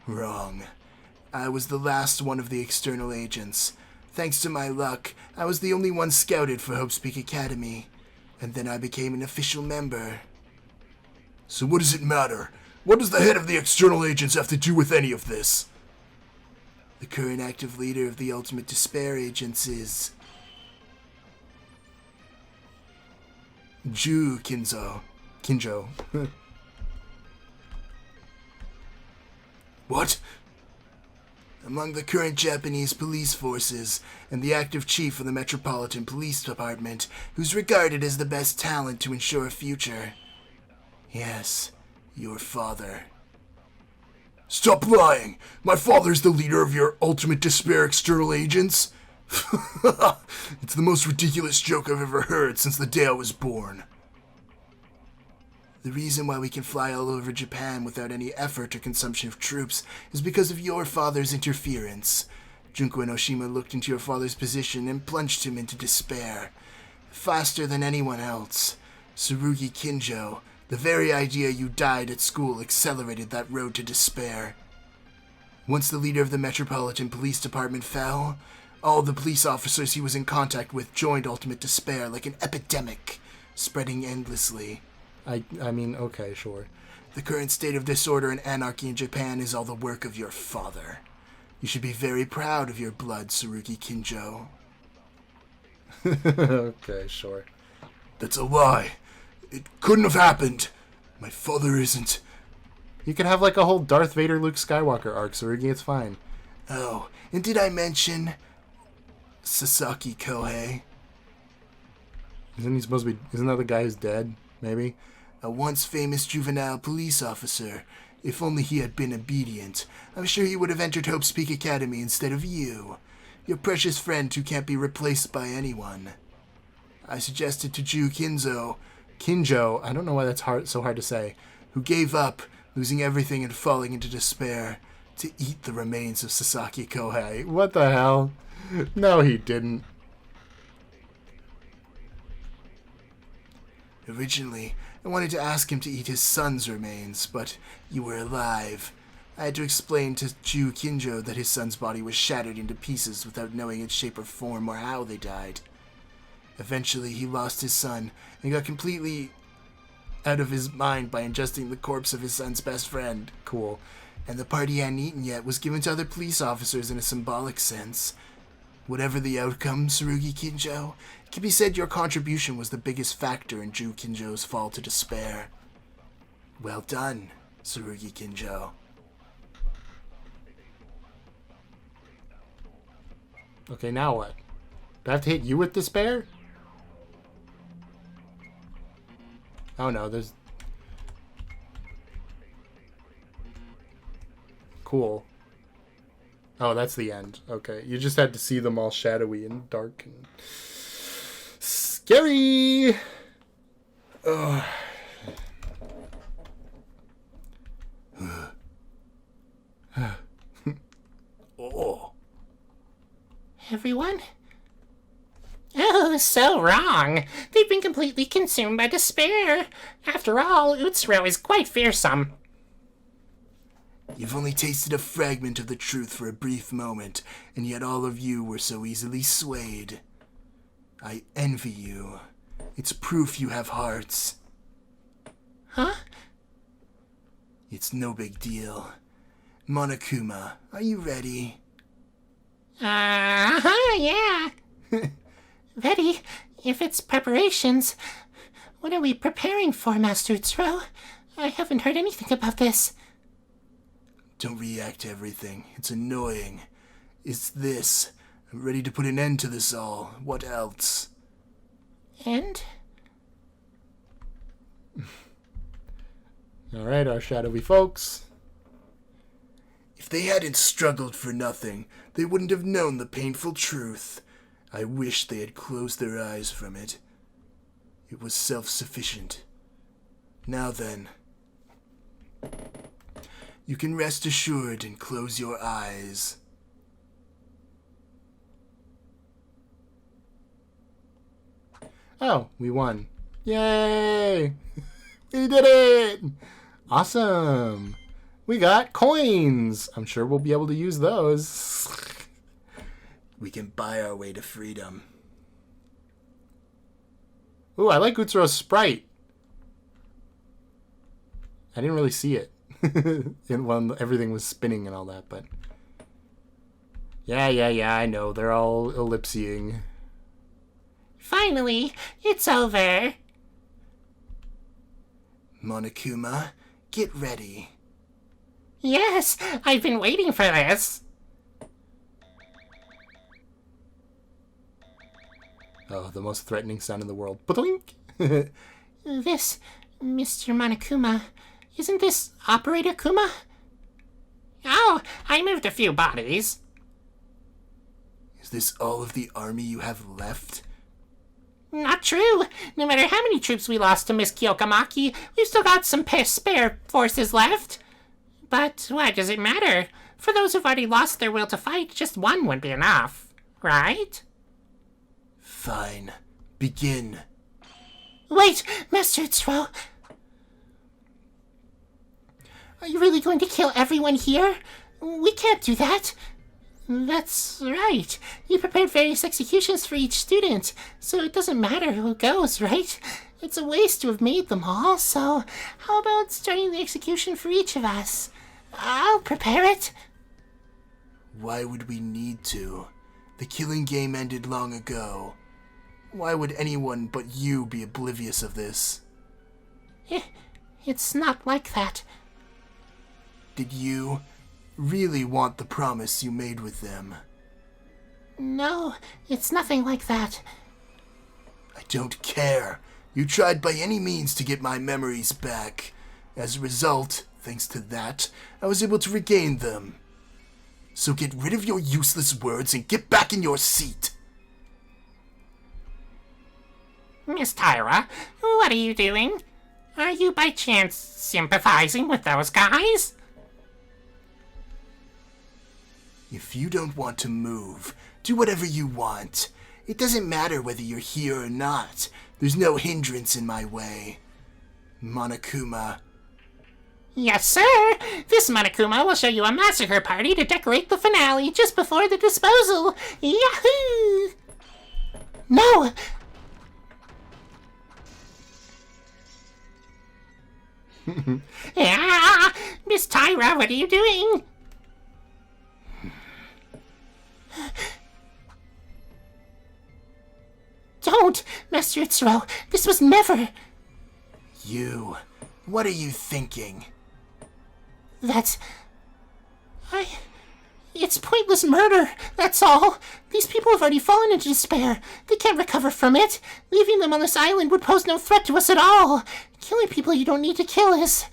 [SPEAKER 1] Wrong. I was the last one of the external agents. Thanks to my luck, I was the only one scouted for Hope's Peak Academy, and then I became an official member.
[SPEAKER 5] So what does it matter? What does the head of the external agents have to do with any of this?
[SPEAKER 1] The current active leader of the Ultimate Despair Agents is
[SPEAKER 3] Kinjo.
[SPEAKER 5] What?
[SPEAKER 1] Among the current Japanese police forces, and the active chief of the Metropolitan Police Department, who's regarded as the best talent to ensure a future. Yes, your father.
[SPEAKER 5] Stop lying! My father's the leader of your Ultimate Despair external agents? It's the most ridiculous joke I've ever heard since the day I was born.
[SPEAKER 1] The reason why we can fly all over Japan without any effort or consumption of troops is because of your father's interference. Junko Enoshima looked into your father's position and plunged him into despair. Faster than anyone else. Tsurugi Kinjo, the very idea you died at school accelerated that road to despair. Once the leader of the Metropolitan Police Department fell, All the police officers he was in contact with joined ultimate despair like an epidemic, spreading endlessly.
[SPEAKER 3] I mean, okay, sure.
[SPEAKER 1] The current state of disorder and anarchy in Japan is all the work of your father. You should be very proud of your blood, Tsurugi Kinjo.
[SPEAKER 3] Okay, sure.
[SPEAKER 5] That's a lie. It couldn't have happened. My father isn't.
[SPEAKER 3] You could have like a whole Darth Vader Luke Skywalker arc, Tsurugi, it's fine.
[SPEAKER 1] Oh, and did I mention Sasaki Kohei?
[SPEAKER 3] Isn't that the guy who's dead, maybe?
[SPEAKER 1] A once famous juvenile police officer. If only he had been obedient, I'm sure he would have entered Hope's Peak Academy instead of you. Your precious friend who can't be replaced by anyone. I suggested to
[SPEAKER 3] Kinjo, I don't know why that's so hard to say.
[SPEAKER 1] who gave up, losing everything and falling into despair, to eat the remains of Sasaki Kohei.
[SPEAKER 3] What the hell? No, he didn't.
[SPEAKER 1] Originally, I wanted to ask him to eat his son's remains, but you were alive. I had to explain to Ju Kinjo that his son's body was shattered into pieces without knowing its shape or form or how they died. Eventually, he lost his son and got completely out of his mind by ingesting the corpse of his son's best friend.
[SPEAKER 3] Cool.
[SPEAKER 1] And the part he hadn't eaten yet was given to other police officers in a symbolic sense. Whatever the outcome, Tsurugi Kinjo, it can be said your contribution was the biggest factor in Ju Kinjo's fall to despair. Well done, Tsurugi Kinjo.
[SPEAKER 3] Okay, now what? Do I have to hit you with despair? Oh no, there's... Cool. Oh, that's the end. Okay, you just had to see them all shadowy and dark and... Scary! Ugh.
[SPEAKER 5] Oh.
[SPEAKER 2] Everyone?
[SPEAKER 4] Oh, so wrong. They've been completely consumed by despair. After all, Utsuro is quite fearsome.
[SPEAKER 1] You've only tasted a fragment of the truth for a brief moment, and yet all of you were so easily swayed. I envy you. It's proof you have hearts.
[SPEAKER 2] Huh?
[SPEAKER 1] It's no big deal. Monokuma, are you ready?
[SPEAKER 2] Yeah. Ready? If it's preparations, what are we preparing for, Master Utsuro? I haven't heard anything about this.
[SPEAKER 1] Don't react to everything. It's annoying. It's this. I'm ready to put an end to this all. What else?
[SPEAKER 2] And?
[SPEAKER 3] Alright, our shadowy folks.
[SPEAKER 1] If they hadn't struggled for nothing, they wouldn't have known the painful truth. I wish they had closed their eyes from it. It was self-sufficient. Now then, you can rest assured and close your eyes.
[SPEAKER 3] Oh, we won. Yay! We did it! Awesome! We got coins! I'm sure we'll be able to use those.
[SPEAKER 1] We can buy our way to freedom.
[SPEAKER 3] Ooh, I like Utsuro's sprite. I didn't really see it when everything was spinning and all that, but... Yeah, I know. They're all ellipsing.
[SPEAKER 2] Finally, it's over.
[SPEAKER 1] Monokuma, get ready.
[SPEAKER 4] Yes, I've been waiting for this.
[SPEAKER 3] Oh, the most threatening sound in the world. Ba-doink!
[SPEAKER 2] This, Mr. Monokuma, isn't this Operator Kuma?
[SPEAKER 4] Oh, I moved a few bodies.
[SPEAKER 1] Is this all of the army you have left?
[SPEAKER 4] Not true. No matter how many troops we lost to Miss Kyokamaki, we've still got some spare forces left. But why does it matter? For those who've already lost their will to fight, just one would be enough, right?
[SPEAKER 1] Fine. Begin.
[SPEAKER 2] Wait, Master Utsuro. Are you really going to kill everyone here? We can't do that. That's right. You prepared various executions for each student, so it doesn't matter who goes, right? It's a waste to have made them all, so how about starting the execution for each of us? I'll prepare it.
[SPEAKER 1] Why would we need to? The killing game ended long ago. Why would anyone but you be oblivious of this?
[SPEAKER 2] It's not like that.
[SPEAKER 1] Did you really want the promise you made with them?
[SPEAKER 2] No, it's nothing like that.
[SPEAKER 1] I don't care. You tried by any means to get my memories back. As a result, thanks to that, I was able to regain them. So get rid of your useless words and get back in your seat.
[SPEAKER 4] Miss Tyra, what are you doing? Are you by chance sympathizing with those guys?
[SPEAKER 1] If you don't want to move, do whatever you want. It doesn't matter whether you're here or not. There's no hindrance in my way. Monokuma.
[SPEAKER 4] Yes, sir. This Monokuma will show you a massacre party to decorate the finale just before the disposal. Yahoo!
[SPEAKER 2] No!
[SPEAKER 4] Miss Tyra, what are you doing?
[SPEAKER 2] Don't, Master Utsuro. This was never...
[SPEAKER 1] You. What are you thinking?
[SPEAKER 2] That's... It's pointless murder, that's all. These people have already fallen into despair. They can't recover from it. Leaving them on this island would pose no threat to us at all. Killing people you don't need to kill is...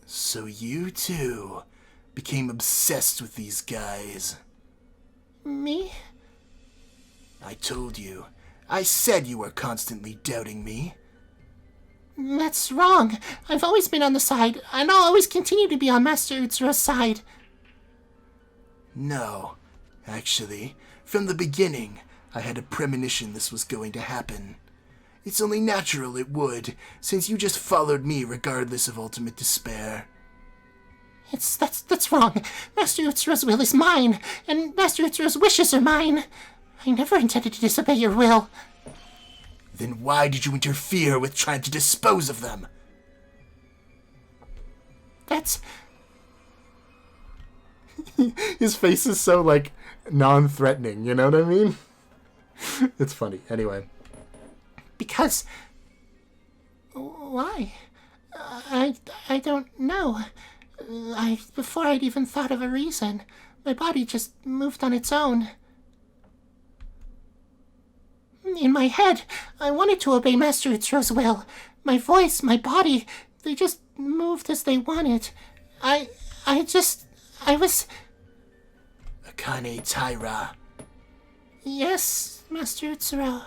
[SPEAKER 1] So you, too, became obsessed with these guys.
[SPEAKER 2] Me?
[SPEAKER 1] I told you. I said you were constantly doubting me.
[SPEAKER 2] That's wrong. I've always been on the side, and I'll always continue to be on Master Utsuro's side.
[SPEAKER 1] No. Actually, from the beginning, I had a premonition this was going to happen. It's only natural it would, since you just followed me regardless of ultimate despair.
[SPEAKER 2] That's wrong. Master Utsuro's will is mine, and Master Utsuro's wishes are mine. I never intended to disobey your will.
[SPEAKER 1] Then why did you interfere with trying to dispose of them?
[SPEAKER 2] That's...
[SPEAKER 3] His face is so, like, non-threatening, you know what I mean? It's funny. Anyway.
[SPEAKER 2] Because... Why? I don't know. Before I'd even thought of a reason, my body just moved on its own. In my head, I wanted to obey Master Utsuro's will. My voice, my body, they just moved as they wanted. I was...
[SPEAKER 1] Akane Taira.
[SPEAKER 2] Yes, Master Utsuro.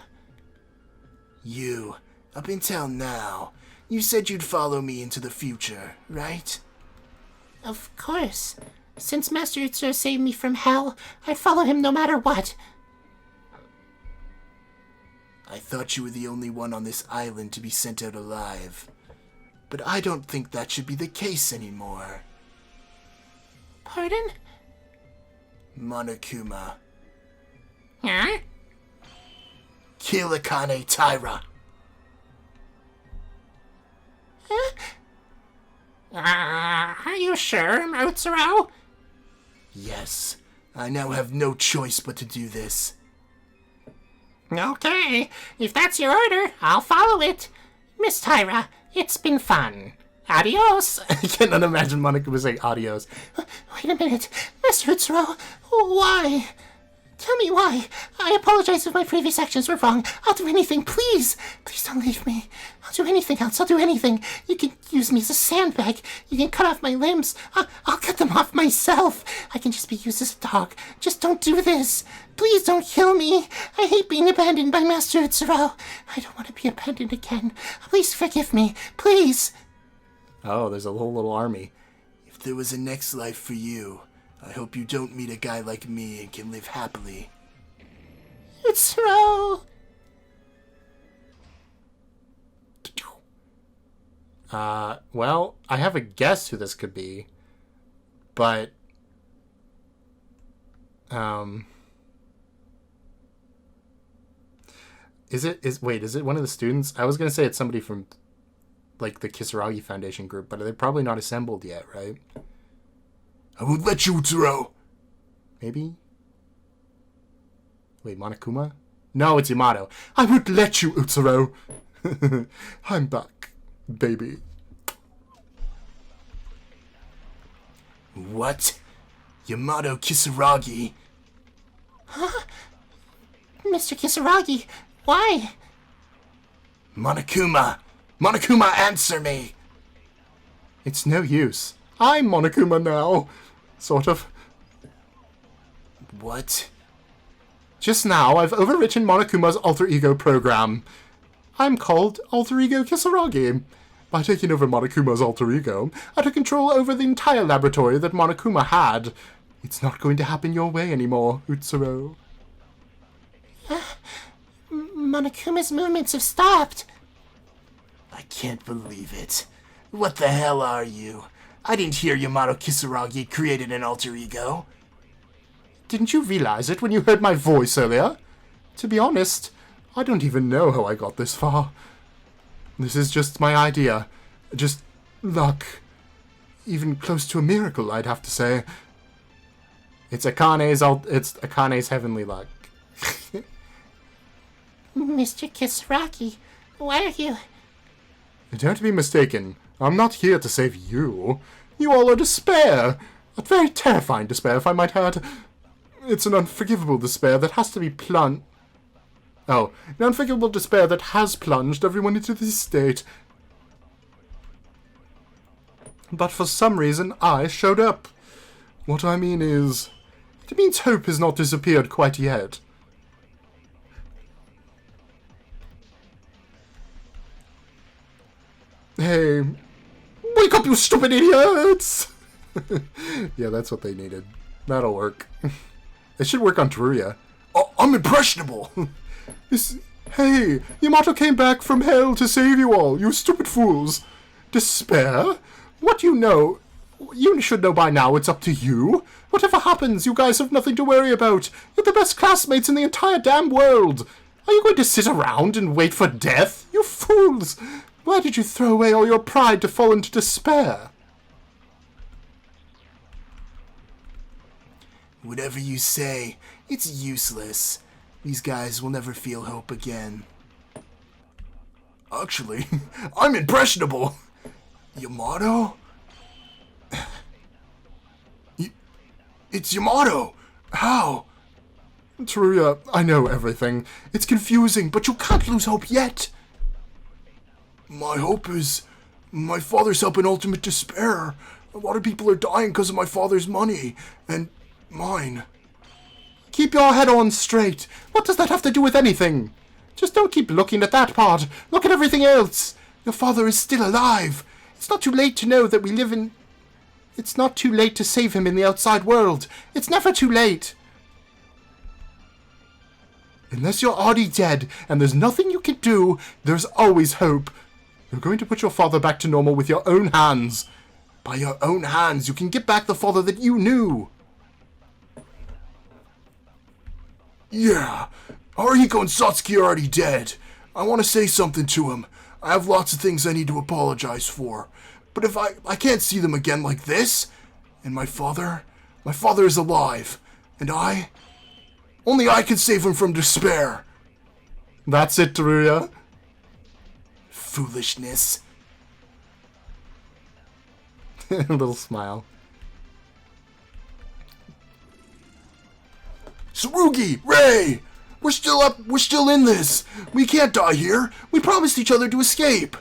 [SPEAKER 1] You, up until now, you said you'd follow me into the future, right?
[SPEAKER 2] Of course. Since Master Utsuro saved me from hell, I'd follow him no matter what.
[SPEAKER 1] I thought you were the only one on this island to be sent out alive. But I don't think that should be the case anymore.
[SPEAKER 2] Pardon?
[SPEAKER 1] Monokuma.
[SPEAKER 4] Huh?
[SPEAKER 1] Kill Akane Taira.
[SPEAKER 4] Are you sure, Utsuro?
[SPEAKER 1] Yes, I now have no choice but to do this.
[SPEAKER 4] Okay, if that's your order, I'll follow it. Miss Tyra, it's been fun. Adios.
[SPEAKER 3] I cannot imagine Monica saying adios.
[SPEAKER 2] Wait a minute. Master Utsuro, why? Tell me why. I apologize if my previous actions were wrong. I'll do anything, please. Please don't leave me. I'll do anything else. I'll do anything. You can use me as a sandbag. You can cut off my limbs. I'll cut them off myself. I can just be used as a dog. Just don't do this. Please don't kill me. I hate being abandoned by Master Utsuro. I don't want to be abandoned again. Please forgive me. Please.
[SPEAKER 3] Oh, there's a whole little army.
[SPEAKER 1] If there was a next life for you, I hope you don't meet a guy like me and can live happily.
[SPEAKER 2] Utsuro.
[SPEAKER 3] Well, I have a guess who this could be, but Is it one of the students? I was gonna say it's somebody from, like, the Kisaragi Foundation group, but they're probably not assembled yet, right?
[SPEAKER 5] I won't let you, Utsuro.
[SPEAKER 3] Maybe? Wait, Monokuma? No, it's Yamato. I won't let you, Utsuro. I'm back, baby.
[SPEAKER 1] What? Yamato Kisaragi?
[SPEAKER 2] Mr. Kisaragi, why?
[SPEAKER 1] Monokuma! Monokuma, answer me!
[SPEAKER 3] It's no use. I'm Monokuma now. Sort of.
[SPEAKER 1] What?
[SPEAKER 3] Just now, I've overwritten Monokuma's alter ego program. I'm called Alter Ego Kisaragi. By taking over Monokuma's alter ego, I took control over the entire laboratory that Monokuma had. It's not going to happen your way anymore, Utsuro.
[SPEAKER 2] Monokuma's movements have stopped.
[SPEAKER 1] I can't believe it. What the hell are you? I didn't hear Yamato Kisaragi created an alter ego.
[SPEAKER 3] Didn't you realize it when you heard my voice earlier? To be honest, I don't even know how I got this far. This is just my idea. Just luck. Even close to a miracle, I'd have to say. It's Akane's heavenly luck.
[SPEAKER 2] Mr. Kisaragi, why are you...
[SPEAKER 3] Don't be mistaken. I'm not here to save you. You all are despair. A very terrifying despair, if I might add. It's an unforgivable despair that has to be an unforgivable despair that has plunged everyone into this state. But for some reason, I showed up. What I mean is, it means hope has not disappeared quite yet. Hey, wake up, you stupid idiots! Yeah, that's what they needed. That'll work. It should work on Teruya.
[SPEAKER 5] Oh, I'm impressionable.
[SPEAKER 3] Hey, Yamato came back from hell to save you all, you stupid fools. Despair? What do you know? You should know by now it's up to you. Whatever happens, you guys have nothing to worry about. You're the best classmates in the entire damn world. Are you going to sit around and wait for death? You fools! Why did you throw away all your pride to fall into despair?
[SPEAKER 1] Whatever you say, it's useless. These guys will never feel hope again.
[SPEAKER 5] Actually, I'm impressionable. Yamato? It's Yamato. How?
[SPEAKER 3] Teruya, I know everything. It's confusing, but you can't lose hope yet.
[SPEAKER 5] My hope is my father's helping ultimate despair. A lot of people are dying because of my father's money. And mine.
[SPEAKER 3] Keep your head on straight. What does that have to do with anything? Just don't keep looking at that part. Look at everything else. Your father is still alive. It's not too late to know that we live in... It's not too late to save him in the outside world. It's never too late. Unless you're already dead and there's nothing you can do, there's always hope. You're going to put your father back to normal with your own hands. By your own hands, you can get back the father that you knew.
[SPEAKER 5] Yeah, Haruhiko and Satsuki are already dead. I want to say something to him. I have lots of things I need to apologize for. But if I can't see them again like this, and my father is alive, and only I can save him from despair.
[SPEAKER 3] That's it, Teruya.
[SPEAKER 1] Foolishness.
[SPEAKER 3] A little smile.
[SPEAKER 5] Tsurugi! Ray! We're still in this! We can't die here! We promised each other to escape!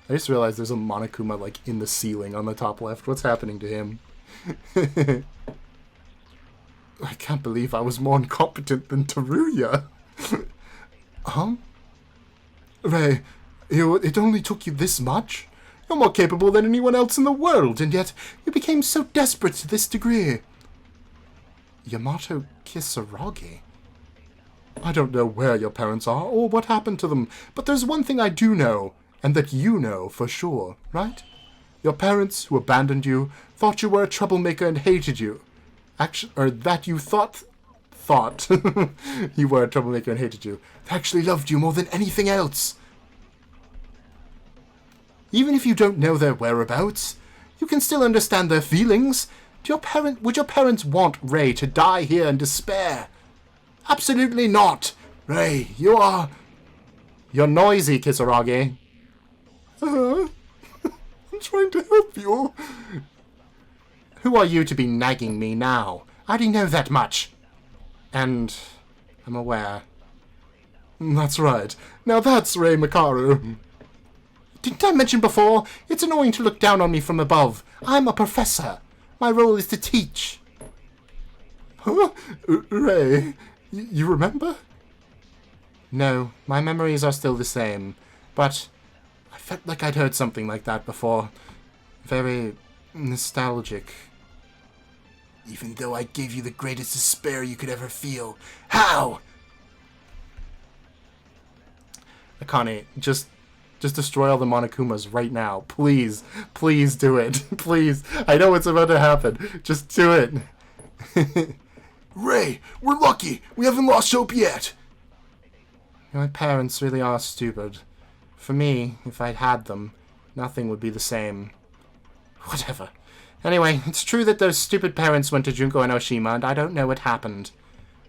[SPEAKER 3] I just realized there's a Monokuma, like, in the ceiling on the top left. What's happening to him? I can't believe I was more incompetent than Teruya. Ray, it only took you this much? You're more capable than anyone else in the world, and yet you became so desperate to this degree. Yamato Kisaragi? I don't know where your parents are or what happened to them, but there's one thing I do know, and that you know for sure, right? Your parents, who abandoned you, thought you were a troublemaker and hated you. actually, or that you thought you were a troublemaker and hated you. They actually loved you more than anything else. Even if you don't know their whereabouts, you can still understand their feelings. Would your parents want Ray to die here in despair? Absolutely not. Ray, you're noisy, Kisaragi. I'm trying to help you. Who are you to be nagging me now? I already know that much. And I'm aware. That's right. Now that's Ray Makaru. Didn't I mention before? It's annoying to look down on me from above. I'm a professor. My role is to teach. Huh? Ray, you remember? No, my memories are still the same. But I felt like I'd heard something like that before. Very nostalgic.
[SPEAKER 1] Even though I gave you the greatest despair you could ever feel. How?
[SPEAKER 3] Akane, just destroy all the Monokumas right now. Please. Please do it. Please. I know what's about to happen. Just do it.
[SPEAKER 5] Ray, we're lucky. We haven't lost hope yet.
[SPEAKER 3] My parents really are stupid. For me, if I'd had them, nothing would be the same. Whatever. Anyway, it's true that those stupid parents went to Junko and Oshima, and I don't know what happened.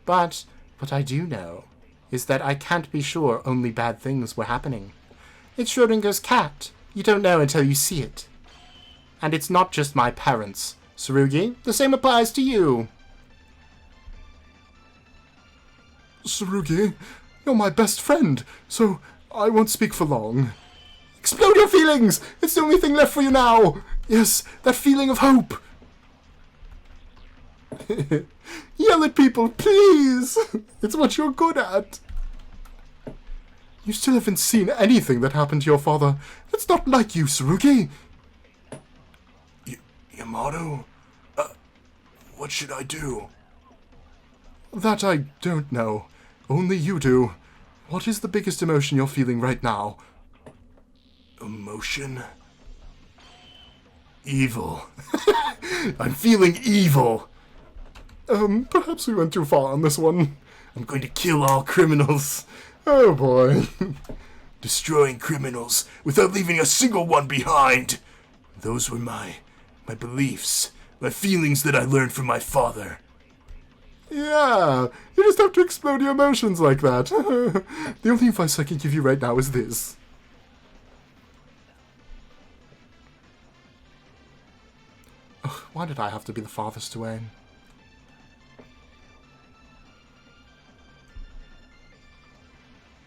[SPEAKER 3] But what I do know is that I can't be sure only bad things were happening. It's Schrodinger's cat. You don't know until you see it. And it's not just my parents. Tsurugi, the same applies to you.
[SPEAKER 5] Tsurugi, you're my best friend, so I won't speak for long.
[SPEAKER 3] Explode your feelings! It's the only thing left for you now!
[SPEAKER 5] Yes, that feeling of hope.
[SPEAKER 3] Yell at people, please! It's what you're good at. You still haven't seen anything that happened to your father. That's not like you, Tsurugi.
[SPEAKER 5] Yamato? What should I do?
[SPEAKER 3] That I don't know. Only you do. What is the biggest emotion you're feeling right now?
[SPEAKER 5] Emotion? Evil. I'm feeling evil.
[SPEAKER 3] Perhaps we went too far on this one.
[SPEAKER 5] I'm going to kill all criminals.
[SPEAKER 3] Oh boy.
[SPEAKER 5] Destroying criminals without leaving a single one behind. Those were my beliefs, my feelings that I learned from my father.
[SPEAKER 3] Yeah, you just have to explode your emotions like that. The only advice I can give you right now is this. Ugh, why did I have to be the farthest away?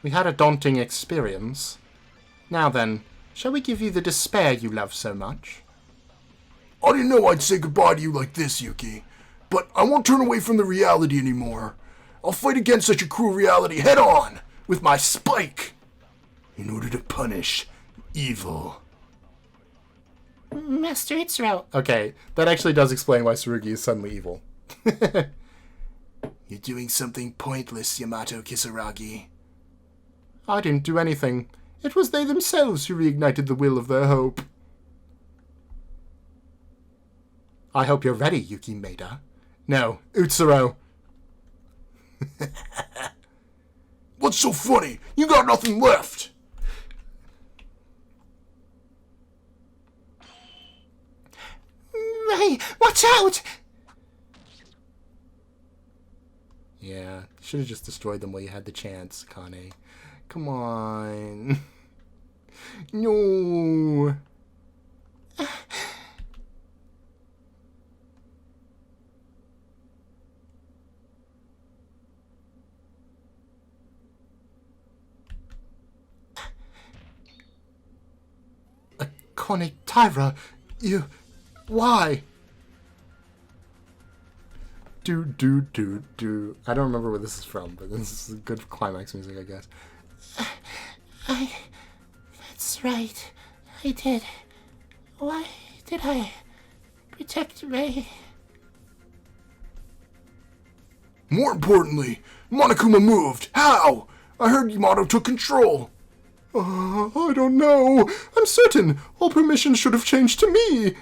[SPEAKER 3] We had a daunting experience. Now then, shall we give you the despair you love so much?
[SPEAKER 5] I didn't know I'd say goodbye to you like this, Yuki. But I won't turn away from the reality anymore. I'll fight against such a cruel reality head on, with my spike, in order to punish evil.
[SPEAKER 2] Master Itzuro.
[SPEAKER 3] Okay, that actually does explain why Tsurugi is suddenly evil.
[SPEAKER 1] You're doing something pointless, Yamato Kisaragi.
[SPEAKER 3] I didn't do anything. It was they themselves who reignited the will of their hope. I hope you're ready, Yuki Maeda. No, Utsuro.
[SPEAKER 5] What's so funny? You got nothing left.
[SPEAKER 2] Ray, watch out!
[SPEAKER 3] Yeah, you should have just destroyed them while you had the chance, Kane. Come on. No. Akane Tyra, you... Why? Do. I don't remember where this is from, but this is good climax music, I guess.
[SPEAKER 2] That's right. I did. Why did I protect Ray?
[SPEAKER 5] More importantly, Monokuma moved. How? I heard Yamato took control.
[SPEAKER 3] I don't know. I'm certain all permissions should have changed to me.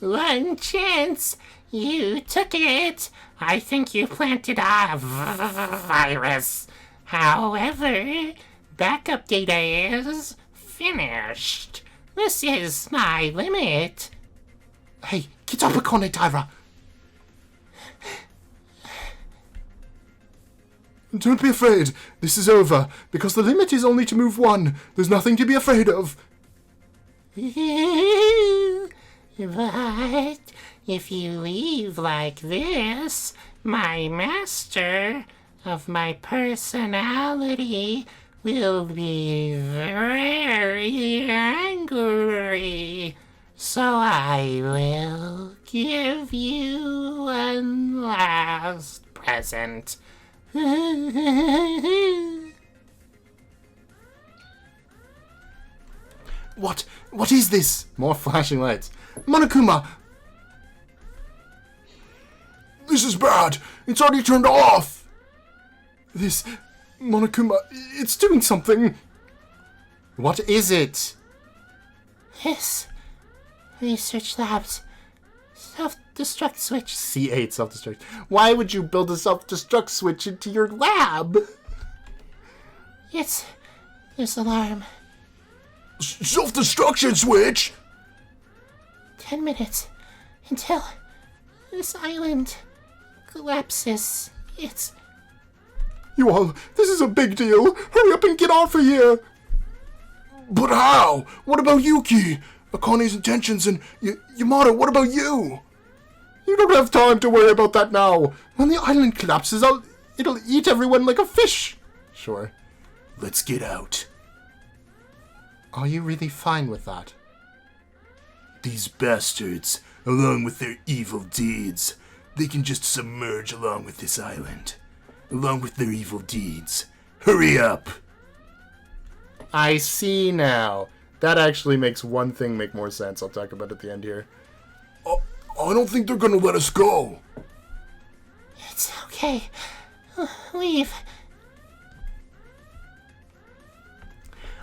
[SPEAKER 4] One chance. You took it. I think you planted a virus. However, backup data is finished. This is my limit.
[SPEAKER 3] Hey, get up, Akane Taira!
[SPEAKER 5] Don't be afraid. This is over, because the limit is only to move one. There's nothing to be afraid of.
[SPEAKER 4] But if you leave like this, my master of my personality will be very angry. So I will give you one last present.
[SPEAKER 3] What is this? More flashing lights. Monokuma!
[SPEAKER 5] This is bad. It's already turned off.
[SPEAKER 3] This... Monokuma, it's doing something. What is it?
[SPEAKER 2] This research lab's self-destruct switch.
[SPEAKER 3] C8 self-destruct. Why would you build a self-destruct switch into your lab?
[SPEAKER 2] It's this alarm.
[SPEAKER 5] Self-destruction switch?
[SPEAKER 2] 10 minutes until this island collapses. It's...
[SPEAKER 5] You all, this is a big deal. Hurry up and get off of here. But how? What about Yuki? Akane's intentions and Yamato, what about you?
[SPEAKER 3] You don't have time to worry about that now. When the island collapses, it'll eat everyone like a fish. Sure.
[SPEAKER 5] Let's get out.
[SPEAKER 3] Are you really fine with that?
[SPEAKER 5] These bastards, along with their evil deeds, they can just submerge along with this island. Along with their evil deeds. Hurry up!
[SPEAKER 3] I see now. That actually makes one thing make more sense. I'll talk about it at the end here.
[SPEAKER 5] I don't think they're gonna let us go.
[SPEAKER 2] It's okay. Leave.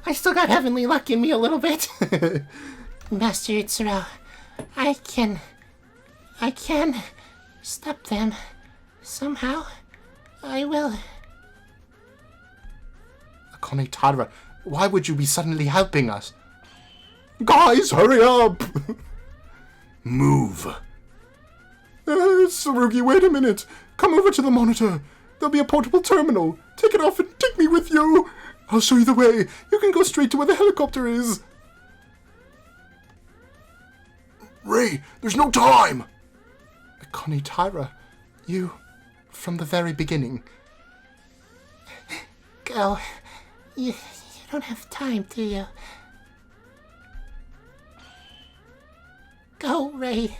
[SPEAKER 4] I still got heavenly luck in me a little bit.
[SPEAKER 2] Master Utsuro, I can stop them. Somehow. I will.
[SPEAKER 3] Akane Taira, why would you be suddenly helping us? Guys, hurry up!
[SPEAKER 5] Move.
[SPEAKER 3] Tsurugi, wait a minute. Come over to the monitor. There'll be a portable terminal. Take it off and take me with you. I'll show you the way. You can go straight to where the helicopter is.
[SPEAKER 5] Ray, there's no time.
[SPEAKER 3] Akane Taira, you... from the very beginning.
[SPEAKER 2] Go. You don't have time, do you? Go, Ray.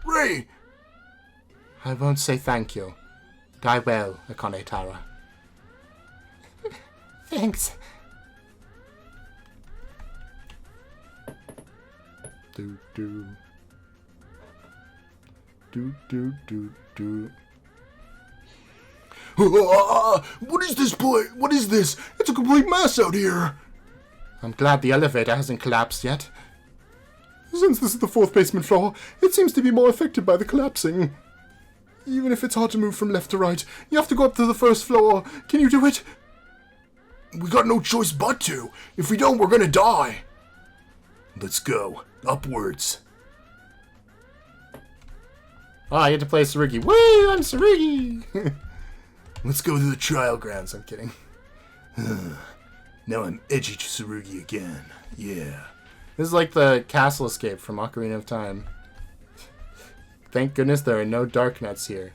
[SPEAKER 5] Ray!
[SPEAKER 3] I won't say thank you. But I will, Akane Taira.
[SPEAKER 2] Thanks.
[SPEAKER 3] Do do. Do do do do.
[SPEAKER 5] What is this place? What is this? It's a complete mess out here.
[SPEAKER 3] I'm glad the elevator hasn't collapsed yet. Since this is the fourth basement floor, it seems to be more affected by the collapsing. Even if it's hard to move from left to right, you have to go up to the first floor. Can you do it?
[SPEAKER 5] We got no choice but to. If we don't, we're gonna die. Let's go. Upwards.
[SPEAKER 3] Ah, I get to play Tsurugi. Woo, I'm Tsurugi!
[SPEAKER 5] Let's go to the trial grounds.
[SPEAKER 3] I'm kidding.
[SPEAKER 5] Now I'm edgy to Tsurugi again. Yeah.
[SPEAKER 3] This is like the castle escape from Ocarina of Time. Thank goodness there are no dark nets here.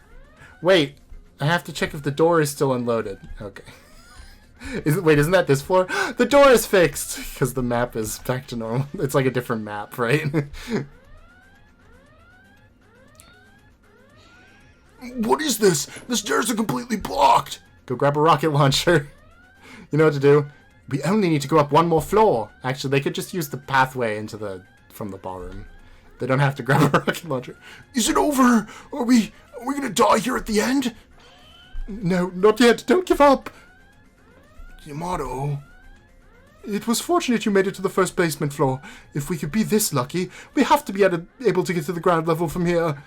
[SPEAKER 3] Wait, I have to check if the door is still unloaded. Okay. Wait, isn't that this floor? The door is fixed! Because the map is back to normal. It's like a different map, right?
[SPEAKER 5] What is this? The stairs are completely blocked.
[SPEAKER 3] Go grab a rocket launcher. You know what to do? We only need to go up one more floor. Actually, they could just use the pathway from the ballroom. They don't have to grab a rocket launcher.
[SPEAKER 5] Is it over? Are we gonna die here at the end?
[SPEAKER 3] No, not yet. Don't give up.
[SPEAKER 5] Yamato.
[SPEAKER 3] It was fortunate you made it to the first basement floor. If we could be this lucky, we have to be able to get to the ground level from here.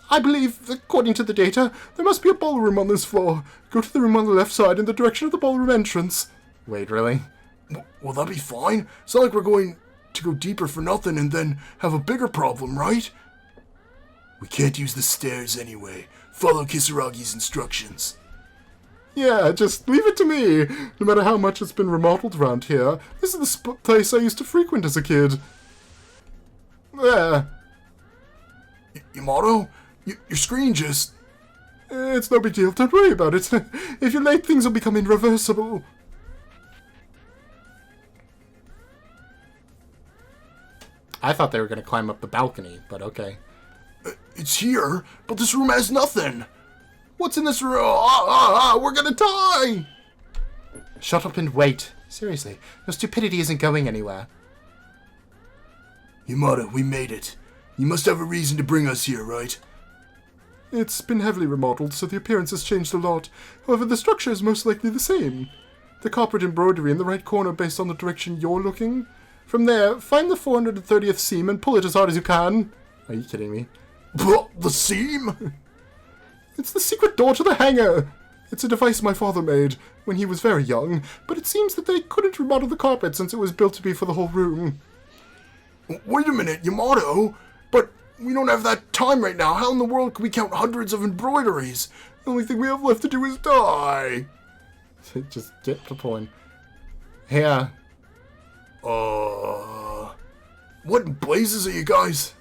[SPEAKER 3] I believe, according to the data, there must be a ballroom on this floor. Go to the room on the left side in the direction of the ballroom entrance. Wait, really?
[SPEAKER 5] Will that be fine? It's not like we're going to go deeper for nothing and then have a bigger problem, right? We can't use the stairs anyway. Follow Kisaragi's instructions.
[SPEAKER 3] Yeah, just leave it to me. No matter how much it's been remodeled around here, this is the place I used to frequent as a kid. There.
[SPEAKER 5] Yamato? Your screen just...
[SPEAKER 3] It's no big deal, don't worry about it. If you're late, things will become irreversible. I thought they were going to climb up the balcony, but okay.
[SPEAKER 5] It's here, but this room has nothing. What's in this room? We're gonna die!
[SPEAKER 3] Shut up and wait. Seriously, your stupidity isn't going anywhere.
[SPEAKER 5] Yamato, we made it. You must have a reason to bring us here, right?
[SPEAKER 3] It's been heavily remodeled, so the appearance has changed a lot. However, the structure is most likely the same. The carpet embroidery in the right corner based on the direction you're looking. From there, find the 430th seam and pull it as hard as you can. Are you kidding me?
[SPEAKER 5] The seam?
[SPEAKER 3] It's the secret door to the hangar! It's a device my father made when he was very young, but it seems that they couldn't remodel the carpet since it was built to be for the whole room.
[SPEAKER 5] Wait a minute, Yamato! But we don't have that time right now. How in the world can we count hundreds of embroideries?
[SPEAKER 3] The only thing we have left to do is die! Just get to the point. Yeah.
[SPEAKER 5] What in blazes are you guys?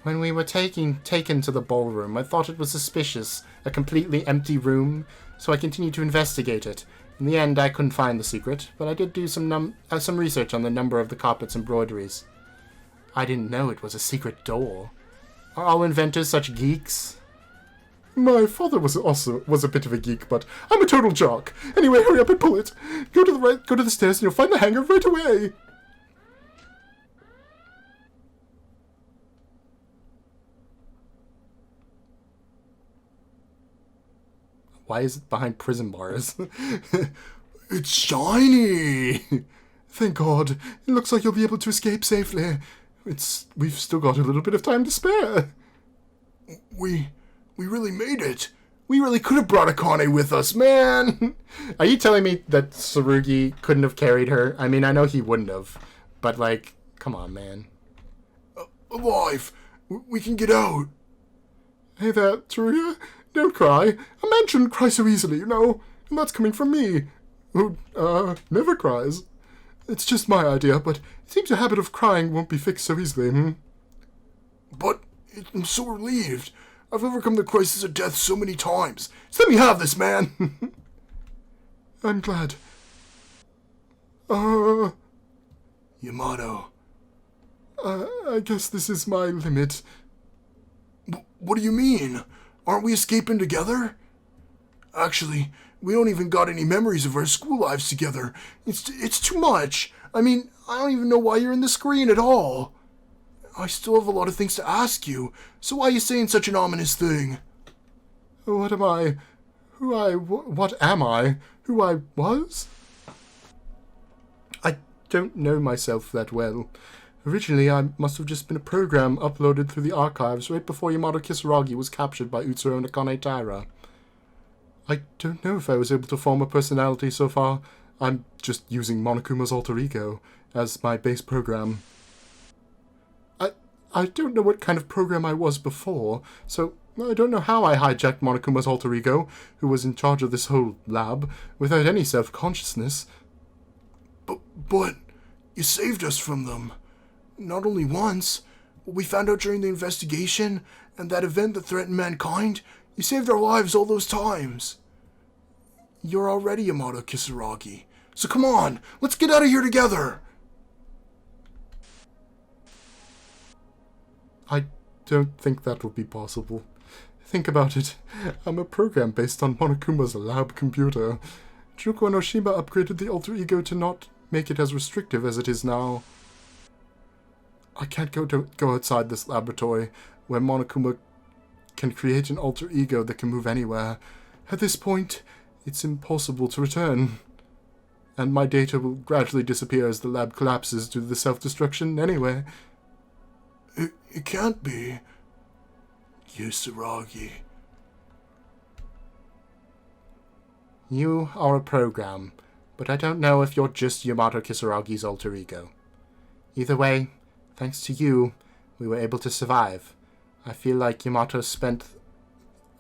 [SPEAKER 3] When we were taken to the ballroom, I thought it was suspicious, a completely empty room, so I continued to investigate it. In the end, I couldn't find the secret, but I did do some research on the number of the carpet's embroideries. I didn't know it was a secret door. Are all inventors such geeks? My father was a bit of a geek, but I'm a total jock. Anyway, hurry up and pull it. Go to the stairs and you'll find the hangar right away. Why is it behind prison bars?
[SPEAKER 5] It's shiny!
[SPEAKER 3] Thank God. It looks like you'll be able to escape safely. We've still got a little bit of time to spare.
[SPEAKER 5] We really made it. We really could have brought Akane with us, man!
[SPEAKER 3] Are you telling me that Tsurugi couldn't have carried her? I mean, I know he wouldn't have. But, like, come on, man.
[SPEAKER 5] Alive! We can get out!
[SPEAKER 3] Hey there, Tsurugi. Don't cry. A man shouldn't cry so easily, you know. And that's coming from me, who, never cries. It's just my idea, but it seems your habit of crying won't be fixed so easily,
[SPEAKER 5] But I'm so relieved. I've overcome the crisis of death so many times. Just let me have this, man!
[SPEAKER 3] I'm glad.
[SPEAKER 5] Yamato.
[SPEAKER 3] I guess this is my limit.
[SPEAKER 5] What do you mean? Aren't we escaping together? Actually, we don't even got any memories of our school lives together. It's too much. I mean, I don't even know why you're in the screen at all. I still have a lot of things to ask you, so why are you saying such an ominous thing?
[SPEAKER 3] What am I? What am I? Who I was? I don't know myself that well. Originally, I must have just been a program uploaded through the archives right before Yamato Kisaragi was captured by Utsuro and Akane Taira. I don't know if I was able to form a personality so far. I'm just using Monokuma's alter ego as my base program. I don't know what kind of program I was before, so I don't know how I hijacked Monokuma's alter ego, who was in charge of this whole lab, without any self-consciousness.
[SPEAKER 5] But you saved us from them. Not only once, but we found out during the investigation and that event that threatened mankind. You saved our lives all those times. You're already Yamato Kisaragi. So come on, let's get out of here together.
[SPEAKER 3] I don't think that will be possible. Think about it. I'm a program based on Monokuma's lab computer. Juko Enoshima upgraded the alter ego to not make it as restrictive as it is now. I can't go outside this laboratory, where Monokuma can create an alter ego that can move anywhere. At this point, it's impossible to return. and my data will gradually disappear as the lab collapses due to the self-destruction anyway.
[SPEAKER 5] It can't be. Kisaragi.
[SPEAKER 3] You are a program, but I don't know if you're just Yamato Kisaragi's alter ego. Either way, thanks to you, we were able to survive. I feel like Yamato spent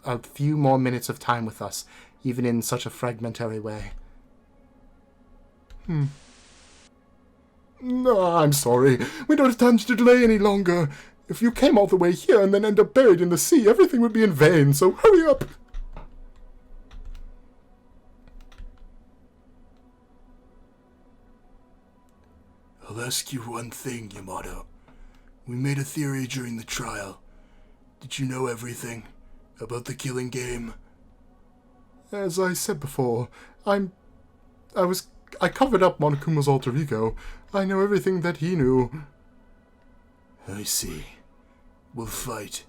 [SPEAKER 3] a few more minutes of time with us, even in such a fragmentary way. No, I'm sorry. We don't have time to delay any longer. If you came all the way here and then end up buried in the sea, everything would be in vain, so hurry up!
[SPEAKER 5] I'll ask you one thing, Yamato. We made a theory during the trial. Did you know everything about the killing game?
[SPEAKER 3] As I said before, I covered up Monokuma's alter ego. I know everything that he knew.
[SPEAKER 5] I see. We'll fight.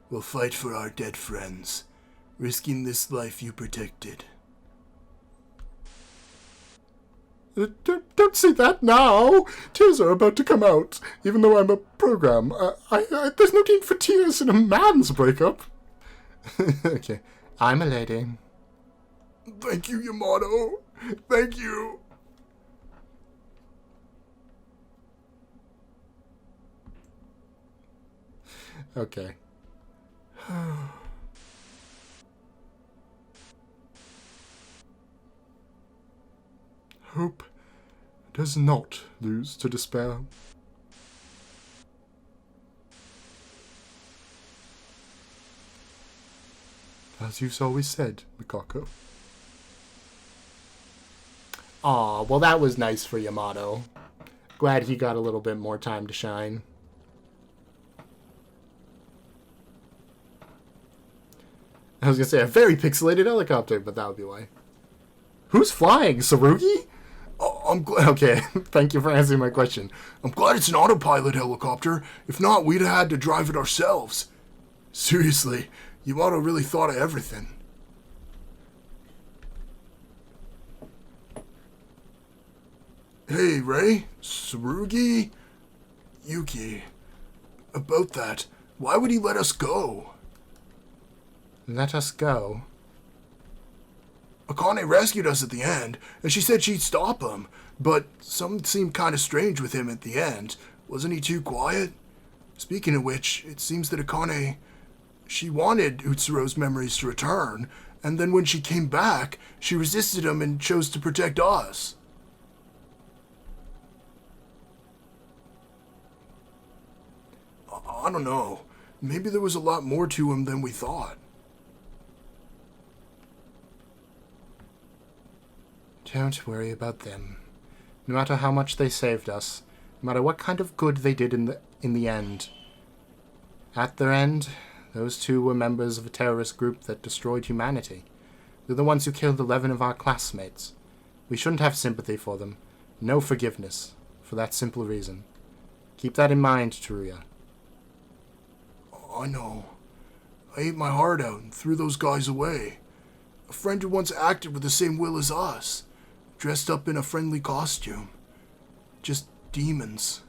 [SPEAKER 5] We'll fight for our dead friends, risking this life you protected.
[SPEAKER 3] Don't say that now! Tears are about to come out, even though I'm a program. There's no need for tears in a man's breakup. Okay, I'm a lady.
[SPEAKER 5] Thank you, Yamato. Thank you.
[SPEAKER 3] Okay. Hope does not lose to despair. As you've always said, Mikako. Aw, well that was nice for Yamato. Glad he got a little bit more time to shine. I was gonna say a very pixelated helicopter, but that would be why. Who's flying? Tsurugi?
[SPEAKER 5] I'm glad.
[SPEAKER 3] Okay, thank you for answering my question.
[SPEAKER 5] I'm glad it's an autopilot helicopter. If not, we'd have had to drive it ourselves. Seriously, Yamato really thought of everything. Hey, Ray? Tsurugi? Yuki. About that, why would he let us go?
[SPEAKER 3] Let us go.
[SPEAKER 5] Akane rescued us at the end, and she said she'd stop him, but something seemed kind of strange with him at the end. Wasn't he too quiet? Speaking of which, it seems that Akane, she wanted Utsuro's memories to return, and then when she came back, she resisted him and chose to protect us. I don't know. Maybe there was a lot more to him than we thought.
[SPEAKER 3] Don't worry about them. No matter how much they saved us, no matter what kind of good they did in the end. At their end, those two were members of a terrorist group that destroyed humanity. They're the ones who killed 11 of our classmates. We shouldn't have sympathy for them. No forgiveness. For that simple reason. Keep that in mind, Teruya.
[SPEAKER 5] I know. I ate my heart out and threw those guys away. A friend who once acted with the same will as us. Dressed up in a friendly costume. Just demons.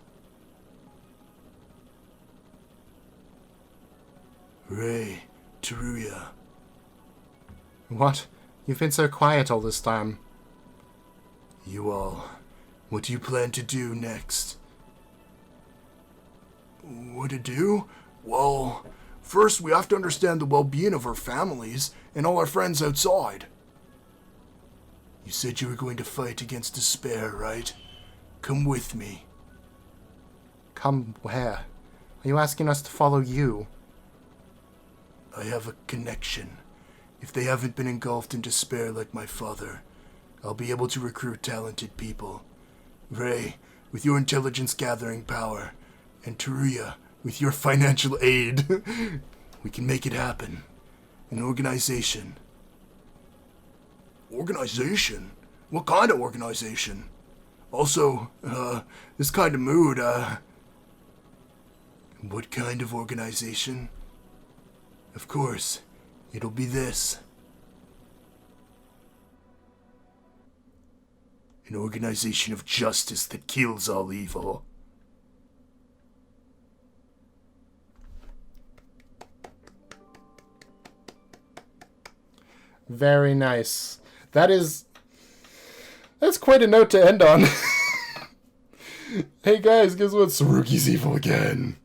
[SPEAKER 5] Ray, Teruya.
[SPEAKER 3] What? You've been so quiet all this time.
[SPEAKER 5] You all, what do you plan to do next? What to do? Well, first we have to understand the well-being of our families and all our friends outside. You said you were going to fight against despair, right? Come with me.
[SPEAKER 3] Come where? Are you asking us to follow you?
[SPEAKER 5] I have a connection. If they haven't been engulfed in despair like my father, I'll be able to recruit talented people. Ray, with your intelligence gathering power, and Teruya, with your financial aid, we can make it happen. An organization. Organization? What kind of organization? Also, this kind of mood, what kind of organization? Of course, it'll be this. An organization of justice that kills all evil.
[SPEAKER 3] Very nice. That's quite a note to end on. Hey guys, guess what? Saruki's evil again.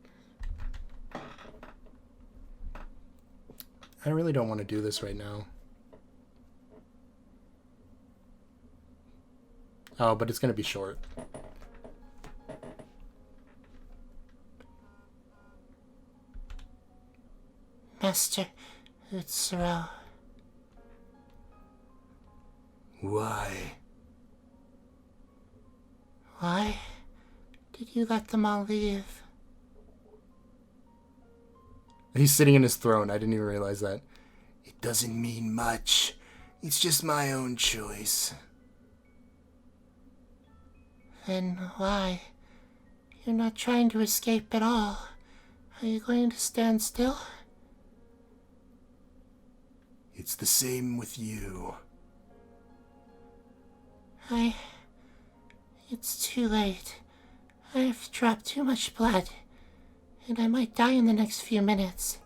[SPEAKER 3] I really don't want to do this right now. Oh, but it's going to be short.
[SPEAKER 2] Master Utsuro.
[SPEAKER 5] Why?
[SPEAKER 2] Why did you let them all leave?
[SPEAKER 3] He's sitting in his throne. I didn't even realize that.
[SPEAKER 5] It doesn't mean much. It's just my own choice.
[SPEAKER 2] Then why? You're not trying to escape at all. Are you going to stand still?
[SPEAKER 5] It's the same with you.
[SPEAKER 2] It's too late. I've dropped too much blood, and I might die in the next few minutes.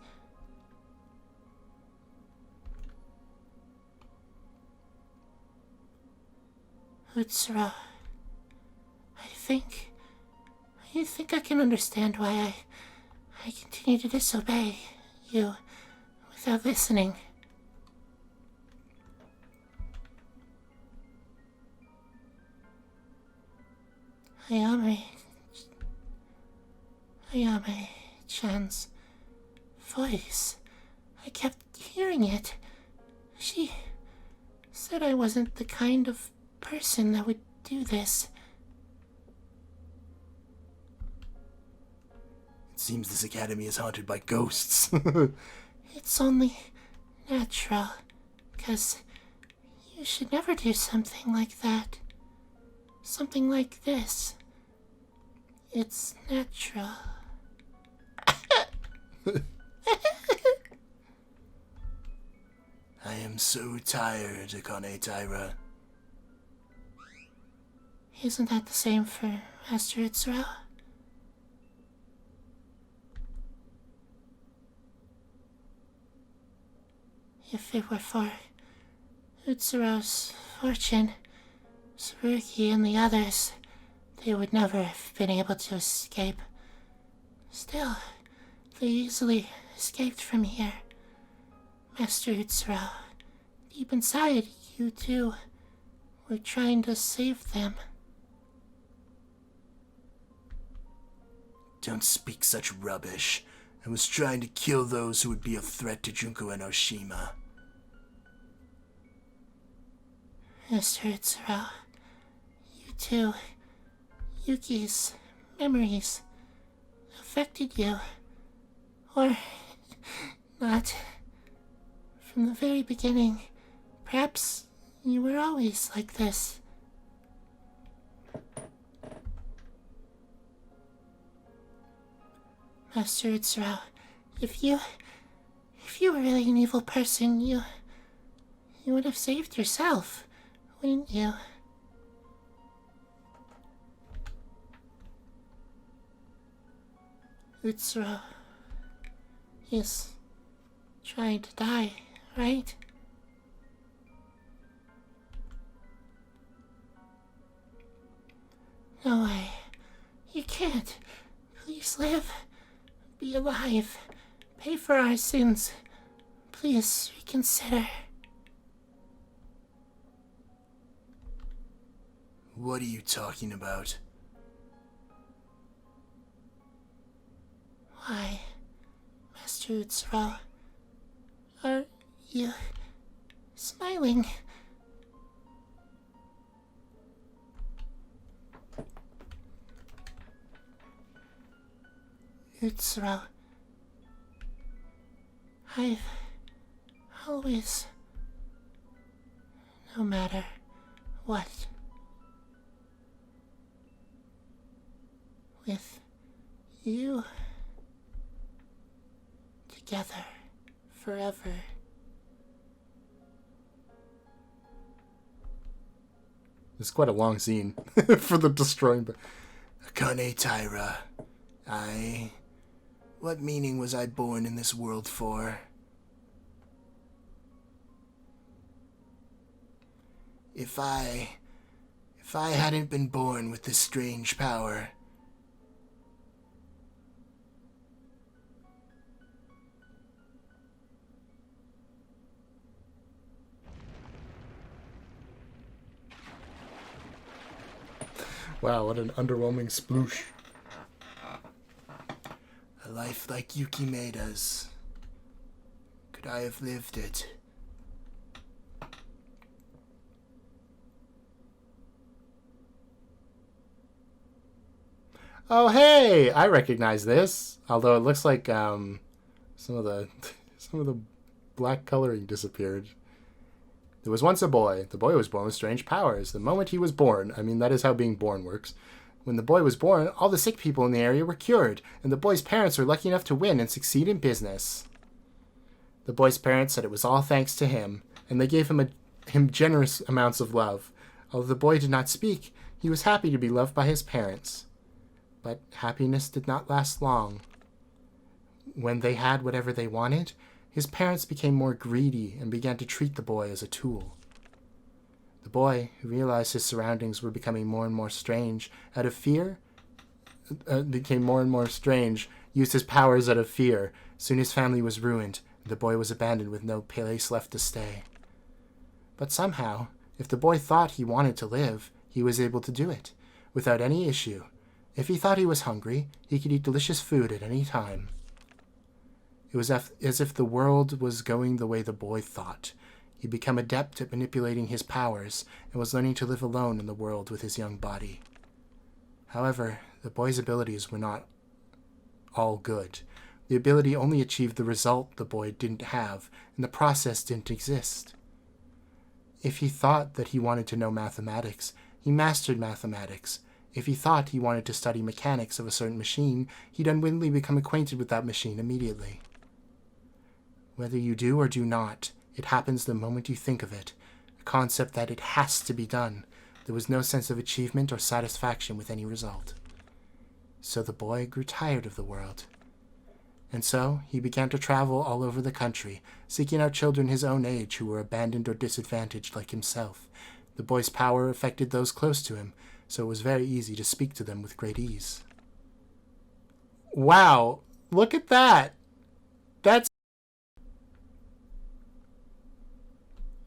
[SPEAKER 2] Utsuro, I think I can understand why I continue to disobey you without listening. Ayame-chan's voice. I kept hearing it. She said I wasn't the kind of person that would do this.
[SPEAKER 5] It seems this academy is haunted by ghosts.
[SPEAKER 2] It's only natural, 'cause you should never do something like that. Something like this. It's natural.
[SPEAKER 5] I am so tired, Akane Taira.
[SPEAKER 2] Isn't that the same for Master Utsuro? If it were for Utsuro's fortune, Saruki and the others, they would never have been able to escape. Still, they easily escaped from here. Master Utsuro, deep inside, you two were trying to save them.
[SPEAKER 5] Don't speak such rubbish. I was trying to kill those who would be a threat to Junko and Oshima.
[SPEAKER 2] Master Utsuro, you two, Yuki's memories affected you. Or not. From the very beginning, perhaps you were always like this. Master Utsuro, if you were really an evil person, you would have saved yourself, wouldn't you? Utsuro is trying to die, right? No way. You can't. Please live. Be alive. Pay for our sins. Please reconsider.
[SPEAKER 5] What are you talking about?
[SPEAKER 2] Why, Master Utsuro, are you smiling? Utsuro, I've always, no matter what, with you together forever.
[SPEAKER 3] It's quite a long scene for the destroying.
[SPEAKER 1] Akane Taira, what meaning was I born in this world for? If I hadn't been born with this strange power,
[SPEAKER 3] Wow, what an underwhelming sploosh.
[SPEAKER 1] a life like Yukimeda's, could I have lived it?
[SPEAKER 3] Oh, hey! I recognize this. Although it looks like some of the black coloring disappeared. There was once a boy. The boy was born with strange powers. The moment he was born, I mean, that is how being born works. When the boy was born, all the sick people in the area were cured, and the boy's parents were lucky enough to win and succeed in business. The boy's parents said it was all thanks to him, and they gave him generous amounts of love. Although the boy did not speak, he was happy to be loved by his parents. But happiness did not last long. When they had whatever they wanted, his parents became more greedy and began to treat the boy as a tool. The boy, who realized his surroundings were becoming more and more strange, out of fear, used his powers out of fear. Soon his family was ruined, and the boy was abandoned with no place left to stay. But somehow, if the boy thought he wanted to live, he was able to do it, without any issue. If he thought he was hungry, he could eat delicious food at any time. It was as if the world was going the way the boy thought. He became adept at manipulating his powers and was learning to live alone in the world with his young body. However, the boy's abilities were not all good. The ability only achieved the result the boy didn't have, and the process didn't exist. If he thought that he wanted to know mathematics, he mastered mathematics. If he thought he wanted to study mechanics of a certain machine, he'd unwittingly become acquainted with that machine immediately. Whether you do or do not, it happens the moment you think of it, a concept that it has to be done. There was no sense of achievement or satisfaction with any result. So the boy grew tired of the world. And so he began to travel all over the country, seeking out children his own age who were abandoned or disadvantaged like himself. The boy's power affected those close to him, so it was very easy to speak to them with great ease. Wow, look at that! That's...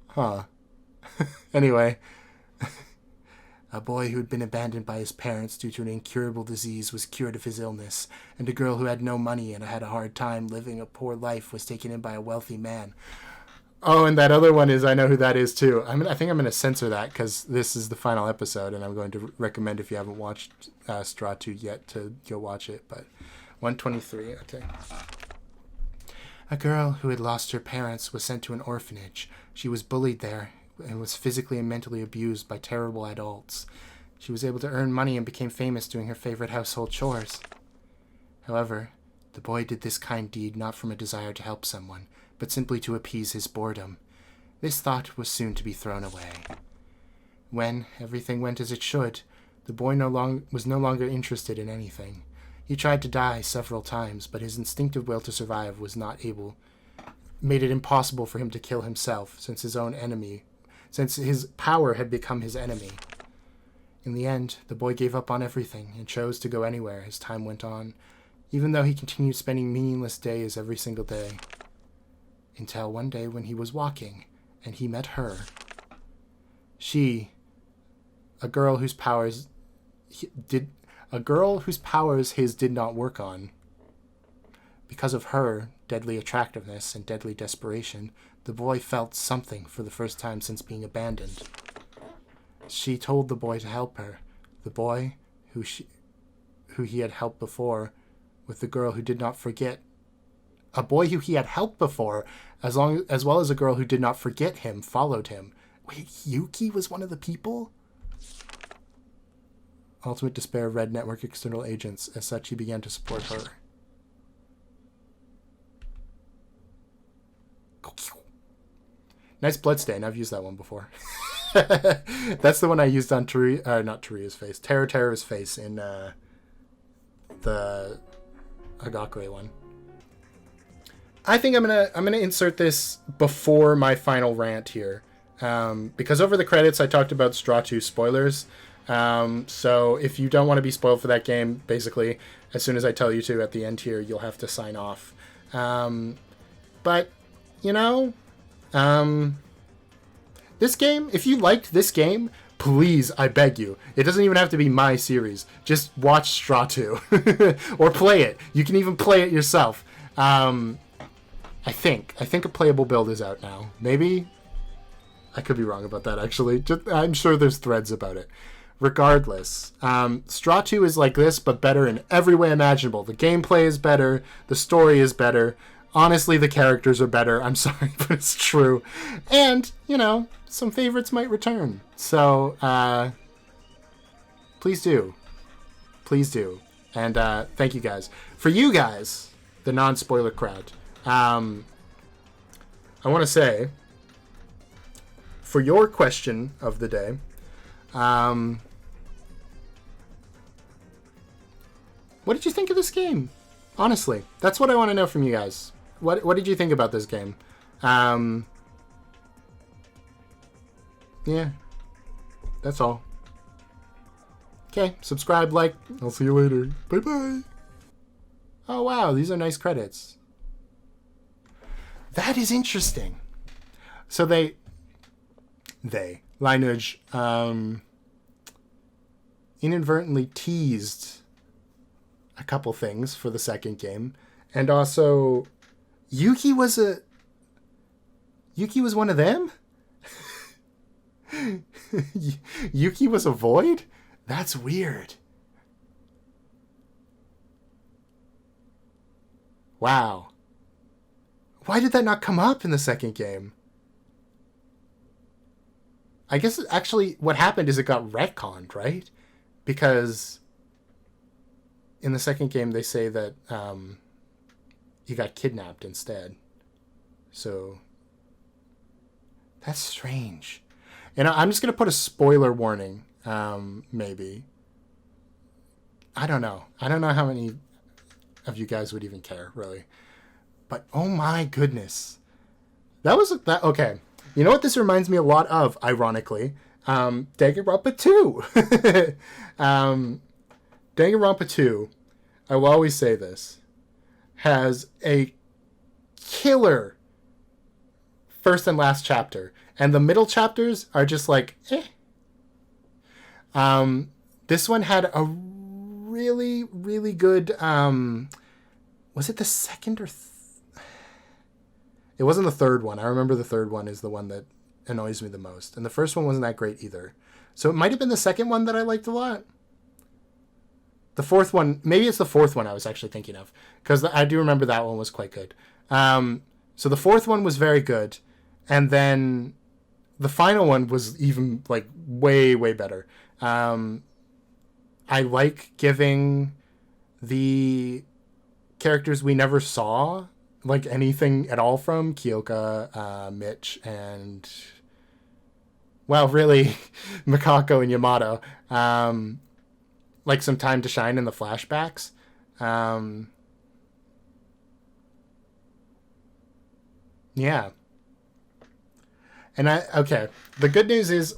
[SPEAKER 3] Huh. Anyway, a boy who had been abandoned by his parents due to an incurable disease was cured of his illness, and a girl who had no money and had a hard time living a poor life was taken in by a wealthy man. Oh, and that other one is, I know who that is too. I think I'm going to censor that because this is the final episode, and I'm going to recommend, if you haven't watched Straw 2 yet, to go watch it. But 123, okay. A girl who had lost her parents was sent to an orphanage. She was bullied there and was physically and mentally abused by terrible adults. She was able to earn money and became famous doing her favorite household chores. However, the boy did this kind deed not from a desire to help someone, but simply to appease his boredom. This thought was soon to be thrown away. When everything went as it should, the boy was no longer interested in anything. He tried to die several times, but his instinctive will to survive made it impossible for him to kill himself, since his power had become his enemy. In the end, the boy gave up on everything and chose to go anywhere as time went on, even though he continued spending meaningless days every single day. Until one day when he was walking, and he met her. She, a girl whose powers his did not work on. Because of her deadly attractiveness and deadly desperation, the boy felt something for the first time since being abandoned. She told the boy to help her. The boy, who he had helped before, with the girl who did not forget. A boy who he had helped before, as well as a girl who did not forget him, followed him. Wait, Yuki was one of the people? Ultimate despair of Red Network external agents. As such, he began to support her. Nice bloodstain. I've used that one before. That's the one I used on not Teruya's face, Terra's face in the Hagakure one. I think I'm gonna insert this before my final rant here, because over the credits I talked about Straw 2 spoilers. So if you don't want to be spoiled for that game, basically as soon as I tell you to at the end here, you'll have to sign off. But you know, this game, if you liked this game, please, I beg you, it doesn't even have to be my series. Just watch Straw 2 or play it. You can even play it yourself. I think a playable build is out now. Maybe I could be wrong about that, actually. I'm sure there's threads about it. Regardless, Straw 2 is like this, but better in every way imaginable. The gameplay is better. The story is better. Honestly, the characters are better. I'm sorry, but it's true. And, you know, some favorites might return. So, please do. Please do. And thank you guys. For you guys, the non-spoiler crowd, I want to say, for your question of the day, what did you think of this game? Honestly, that's what I want to know from you guys. What did you think about this game? Yeah, that's all. Okay, subscribe, like. I'll see you later. Bye-bye. Oh, wow, these are nice credits. That is interesting. So LINUJ, inadvertently teased a couple things for the second game. And also, Yuki was one of them? Yuki was a void? That's weird. Wow. Why did that not come up in the second game? I guess actually what happened is it got retconned, right? Because in the second game they say that he got kidnapped instead. So that's strange. And I'm just going to put a spoiler warning, maybe. I don't know. I don't know how many of you guys would even care, really. But oh my goodness. Okay. You know what this reminds me a lot of, ironically? Danganronpa 2. Danganronpa 2, I will always say this, has a killer first and last chapter. And the middle chapters are just like, eh. This one had a really, really good, was it the second or it wasn't the third one. I remember the third one is the one that annoys me the most. And the first one wasn't that great either. So it might have been the second one that I liked a lot. The fourth one, maybe it's the fourth one I was actually thinking of. Because I do remember that one was quite good. So the fourth one was very good. And then the final one was even, like, way, way better. I like giving the characters we never saw, like, anything at all from Kyoka, Mitch, and, well, really, Mikako and Yamato, like, some time to shine in the flashbacks. Yeah. And okay, the good news is,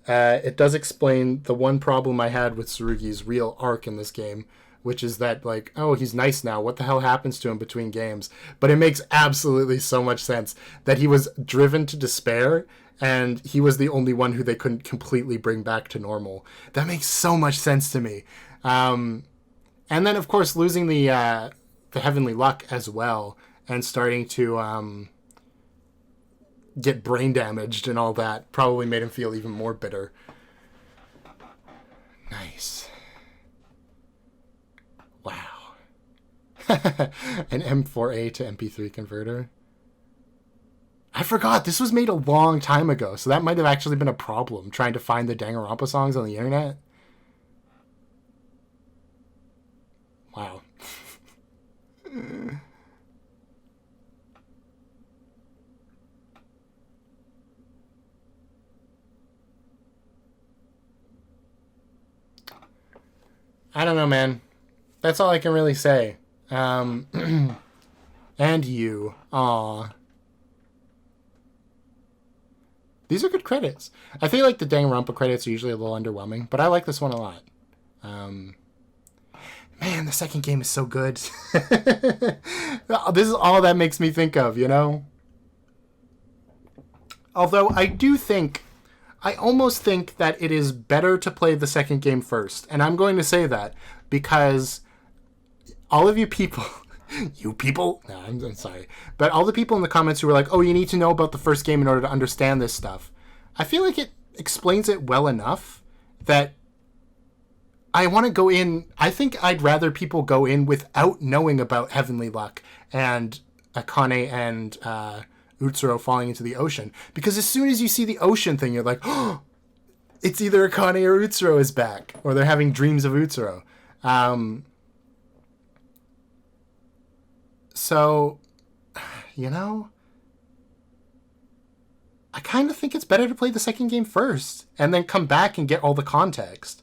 [SPEAKER 3] it does explain the one problem I had with Tsurugi's real arc in this game, which is that, like, oh, he's nice now. What the hell happens to him between games? But it makes absolutely so much sense that he was driven to despair, and he was the only one who they couldn't completely bring back to normal. That makes so much sense to me. And then, of course, losing the heavenly luck as well, and starting to get brain damaged and all that probably made him feel even more bitter. Nice. Wow. An M4A to MP3 converter. I forgot, this was made a long time ago, so that might have actually been a problem, trying to find the Danganronpa songs on the internet. Wow. I don't know, man. That's all I can really say. And you. Aw. These are good credits. I feel like the Danganronpa credits are usually a little underwhelming, but I like this one a lot. Man, the second game is so good. This is all that makes me think of, you know? Although I almost think that it is better to play the second game first. And I'm going to say that because all of you people, no, I'm sorry. But all the people in the comments who were like, oh, you need to know about the first game in order to understand this stuff. I feel like it explains it well enough that I want to go in. I think I'd rather people go in without knowing about Heavenly Luck and Akane and Utsuro falling into the ocean. Because as soon as you see the ocean thing, you're like, oh, it's either Akane or Utsuro is back. Or they're having dreams of Utsuro. So, you know, I kind of think it's better to play the second game first. And then come back and get all the context.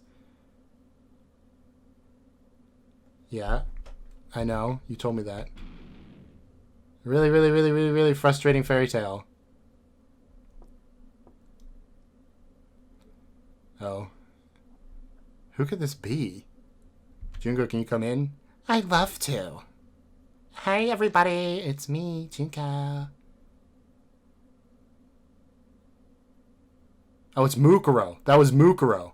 [SPEAKER 3] Yeah, I know. You told me that. Really, really, really, really, really frustrating fairy tale. Oh. Who could this be? Junko, can you come in?
[SPEAKER 2] I'd love to. Hi, everybody. It's me, Junko.
[SPEAKER 3] Oh, it's Mukuro. That was Mukuro.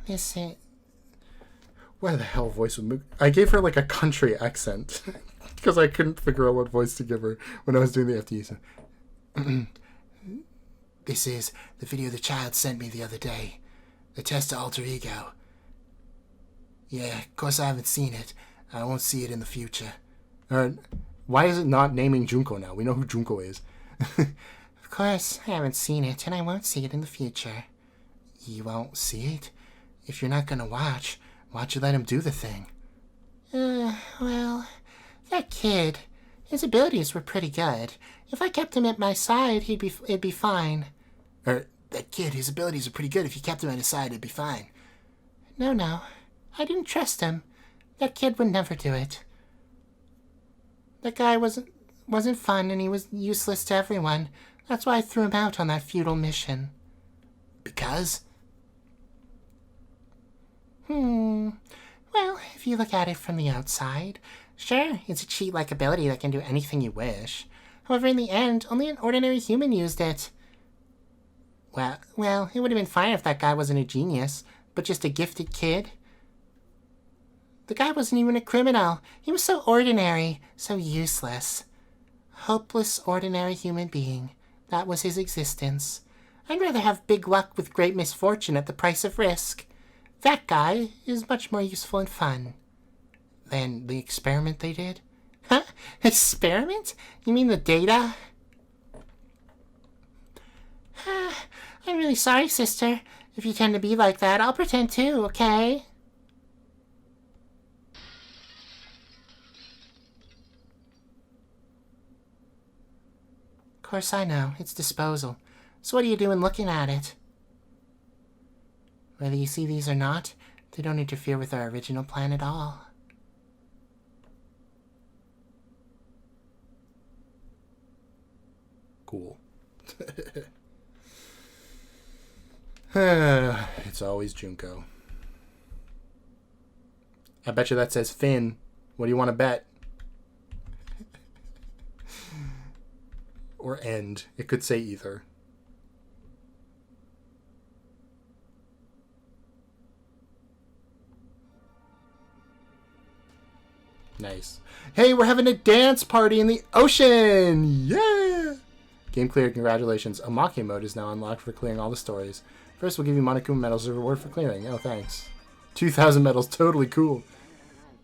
[SPEAKER 2] Listen.
[SPEAKER 3] Why the hell voice with Mukuro? I gave her like a country accent. Because I couldn't figure out what voice to give her when I was doing the FTEs.
[SPEAKER 1] This is the video the child sent me the other day. The test to alter ego. Yeah, of course I haven't seen it. I won't see it in the future.
[SPEAKER 3] Why is it not naming Junko now? We know who Junko is.
[SPEAKER 2] Of course, I haven't seen it, and I won't see it in the future.
[SPEAKER 1] You won't see it? If you're not gonna watch, why don't you let him do the thing?
[SPEAKER 2] Well, that kid, his abilities were pretty good. If I kept him at my side, it'd be fine.
[SPEAKER 1] That kid, his abilities are pretty good. If you kept him at his side, it'd be fine.
[SPEAKER 2] No. I didn't trust him. That kid would never do it. That guy wasn't fun, and he was useless to everyone. That's why I threw him out on that futile mission.
[SPEAKER 1] Because?
[SPEAKER 2] Well, if you look at it from the outside, sure, it's a cheat-like ability that can do anything you wish. However, in the end, only an ordinary human used it. Well, it would have been fine if that guy wasn't a genius, but just a gifted kid. The guy wasn't even a criminal. He was so ordinary, so useless. Hopeless, ordinary human being. That was his existence. I'd rather have big luck with great misfortune at the price of risk. That guy is much more useful and fun.
[SPEAKER 1] Than the experiment they did?
[SPEAKER 2] Huh? Experiment? You mean the data? I'm really sorry, sister. If you tend to be like that, I'll pretend too, okay? Of course I know. It's disposal. So what are you doing looking at it? Whether you see these or not, they don't interfere with our original plan at all.
[SPEAKER 3] Cool. It's always Junko. I bet you that says Finn. What do you want to bet? Or end. It could say either. Nice. Hey, we're having a dance party in the ocean! Yeah! Game cleared, congratulations. Amake mode is now unlocked for clearing all the stories. First, we'll give you Monokuma medals as a reward for clearing. Oh, thanks. 2,000 medals, totally cool.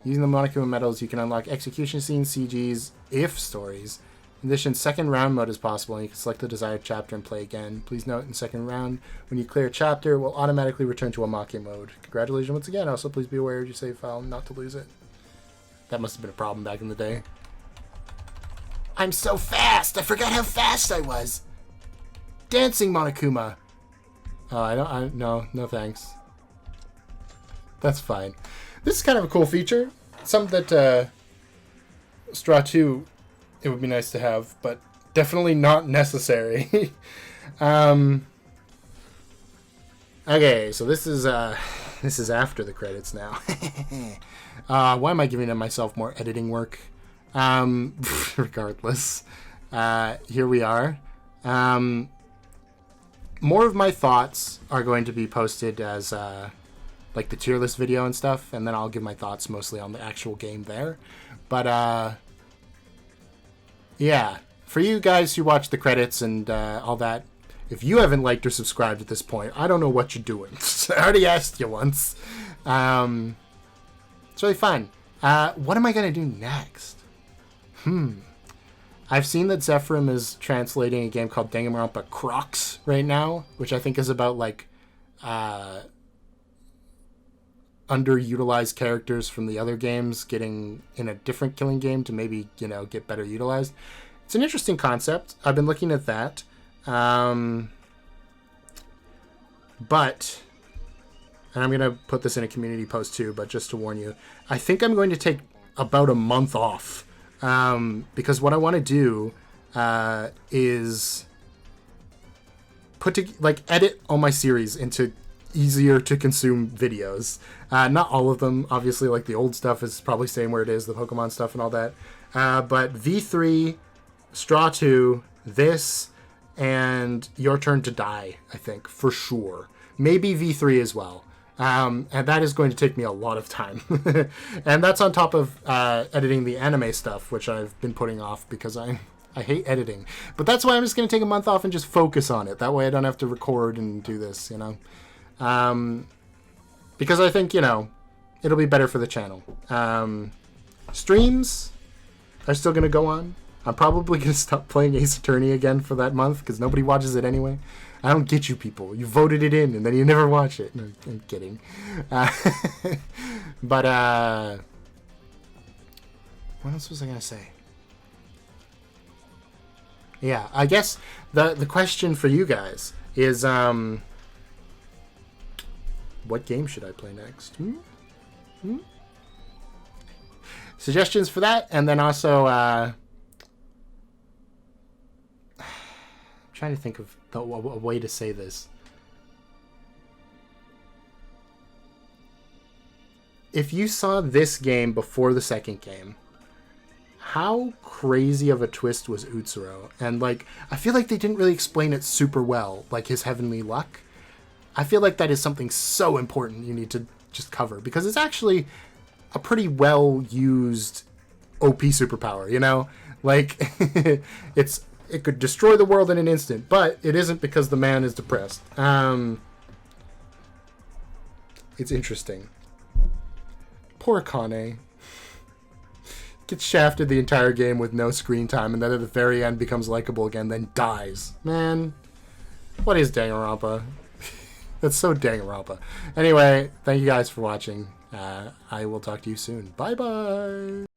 [SPEAKER 3] Using the Monokuma medals, you can unlock execution scenes, CGs, if stories. In addition, second round mode is possible, and you can select the desired chapter and play again. Please note, in second round, when you clear a chapter, it will automatically return to Amake mode. Congratulations once again. Also, please be aware of your save file not to lose it. That must have been a problem back in the day.
[SPEAKER 1] I'm so fast! I forgot how fast I was! Dancing Monokuma!
[SPEAKER 3] Oh, no thanks. That's fine. This is kind of a cool feature. Something that Straw 2, it would be nice to have, but definitely not necessary. Okay, so this is after the credits now. Why am I giving myself more editing work? Regardless, here we are. More of my thoughts are going to be posted as like the tier list video and stuff, and then I'll give my thoughts mostly on the actual game there. But yeah, for you guys who watch the credits and all that, if you haven't liked or subscribed at this point, I don't know what you're doing. I already asked you once. It's really fun. What am I going to do next? I've seen that Zephyrim is translating a game called Danganronpa Crocs right now, which I think is about, like, underutilized characters from the other games getting in a different killing game to maybe, you know, get better utilized. It's an interesting concept. I've been looking at that. But, and I'm going to put this in a community post too, but just to warn you, I think I'm going to take about a month off. Because what I want to do is edit all my series into easier to consume videos. Not all of them, obviously, like the old stuff is probably staying where it is, the Pokemon stuff and all that. But V3, Straw 2, this, and Your Turn to Die, I think, for sure. Maybe V3 as well. And that is going to take me a lot of time. And that's on top of editing the anime stuff, which I've been putting off because I hate editing. But that's why I'm just going to take a month off and just focus on it. That way I don't have to record and do this, you know. Because I think, you know, it'll be better for the channel. Streams are still going to go on. I'm probably going to stop playing Ace Attorney again for that month because nobody watches it anyway. I don't get you people. You voted it in and then you never watch it. No, I'm kidding. But, what else was I going to say? Yeah, I guess the question for you guys is, what game should I play next? Suggestions for that, and then also, trying to think of a way to say this. If you saw this game before the second game, how crazy of a twist was Utsuro? And, like, I feel like they didn't really explain it super well, like his heavenly luck. I feel like that is something so important you need to just cover, because it's actually a pretty well-used OP superpower, you know? Like, it could destroy the world in an instant, but it isn't because the man is depressed. It's interesting. Poor Kane. Gets shafted the entire game with no screen time, and then at the very end becomes likable again, then dies. Man, what is Danganronpa? That's so Danganronpa. Anyway, thank you guys for watching. I will talk to you soon. Bye-bye!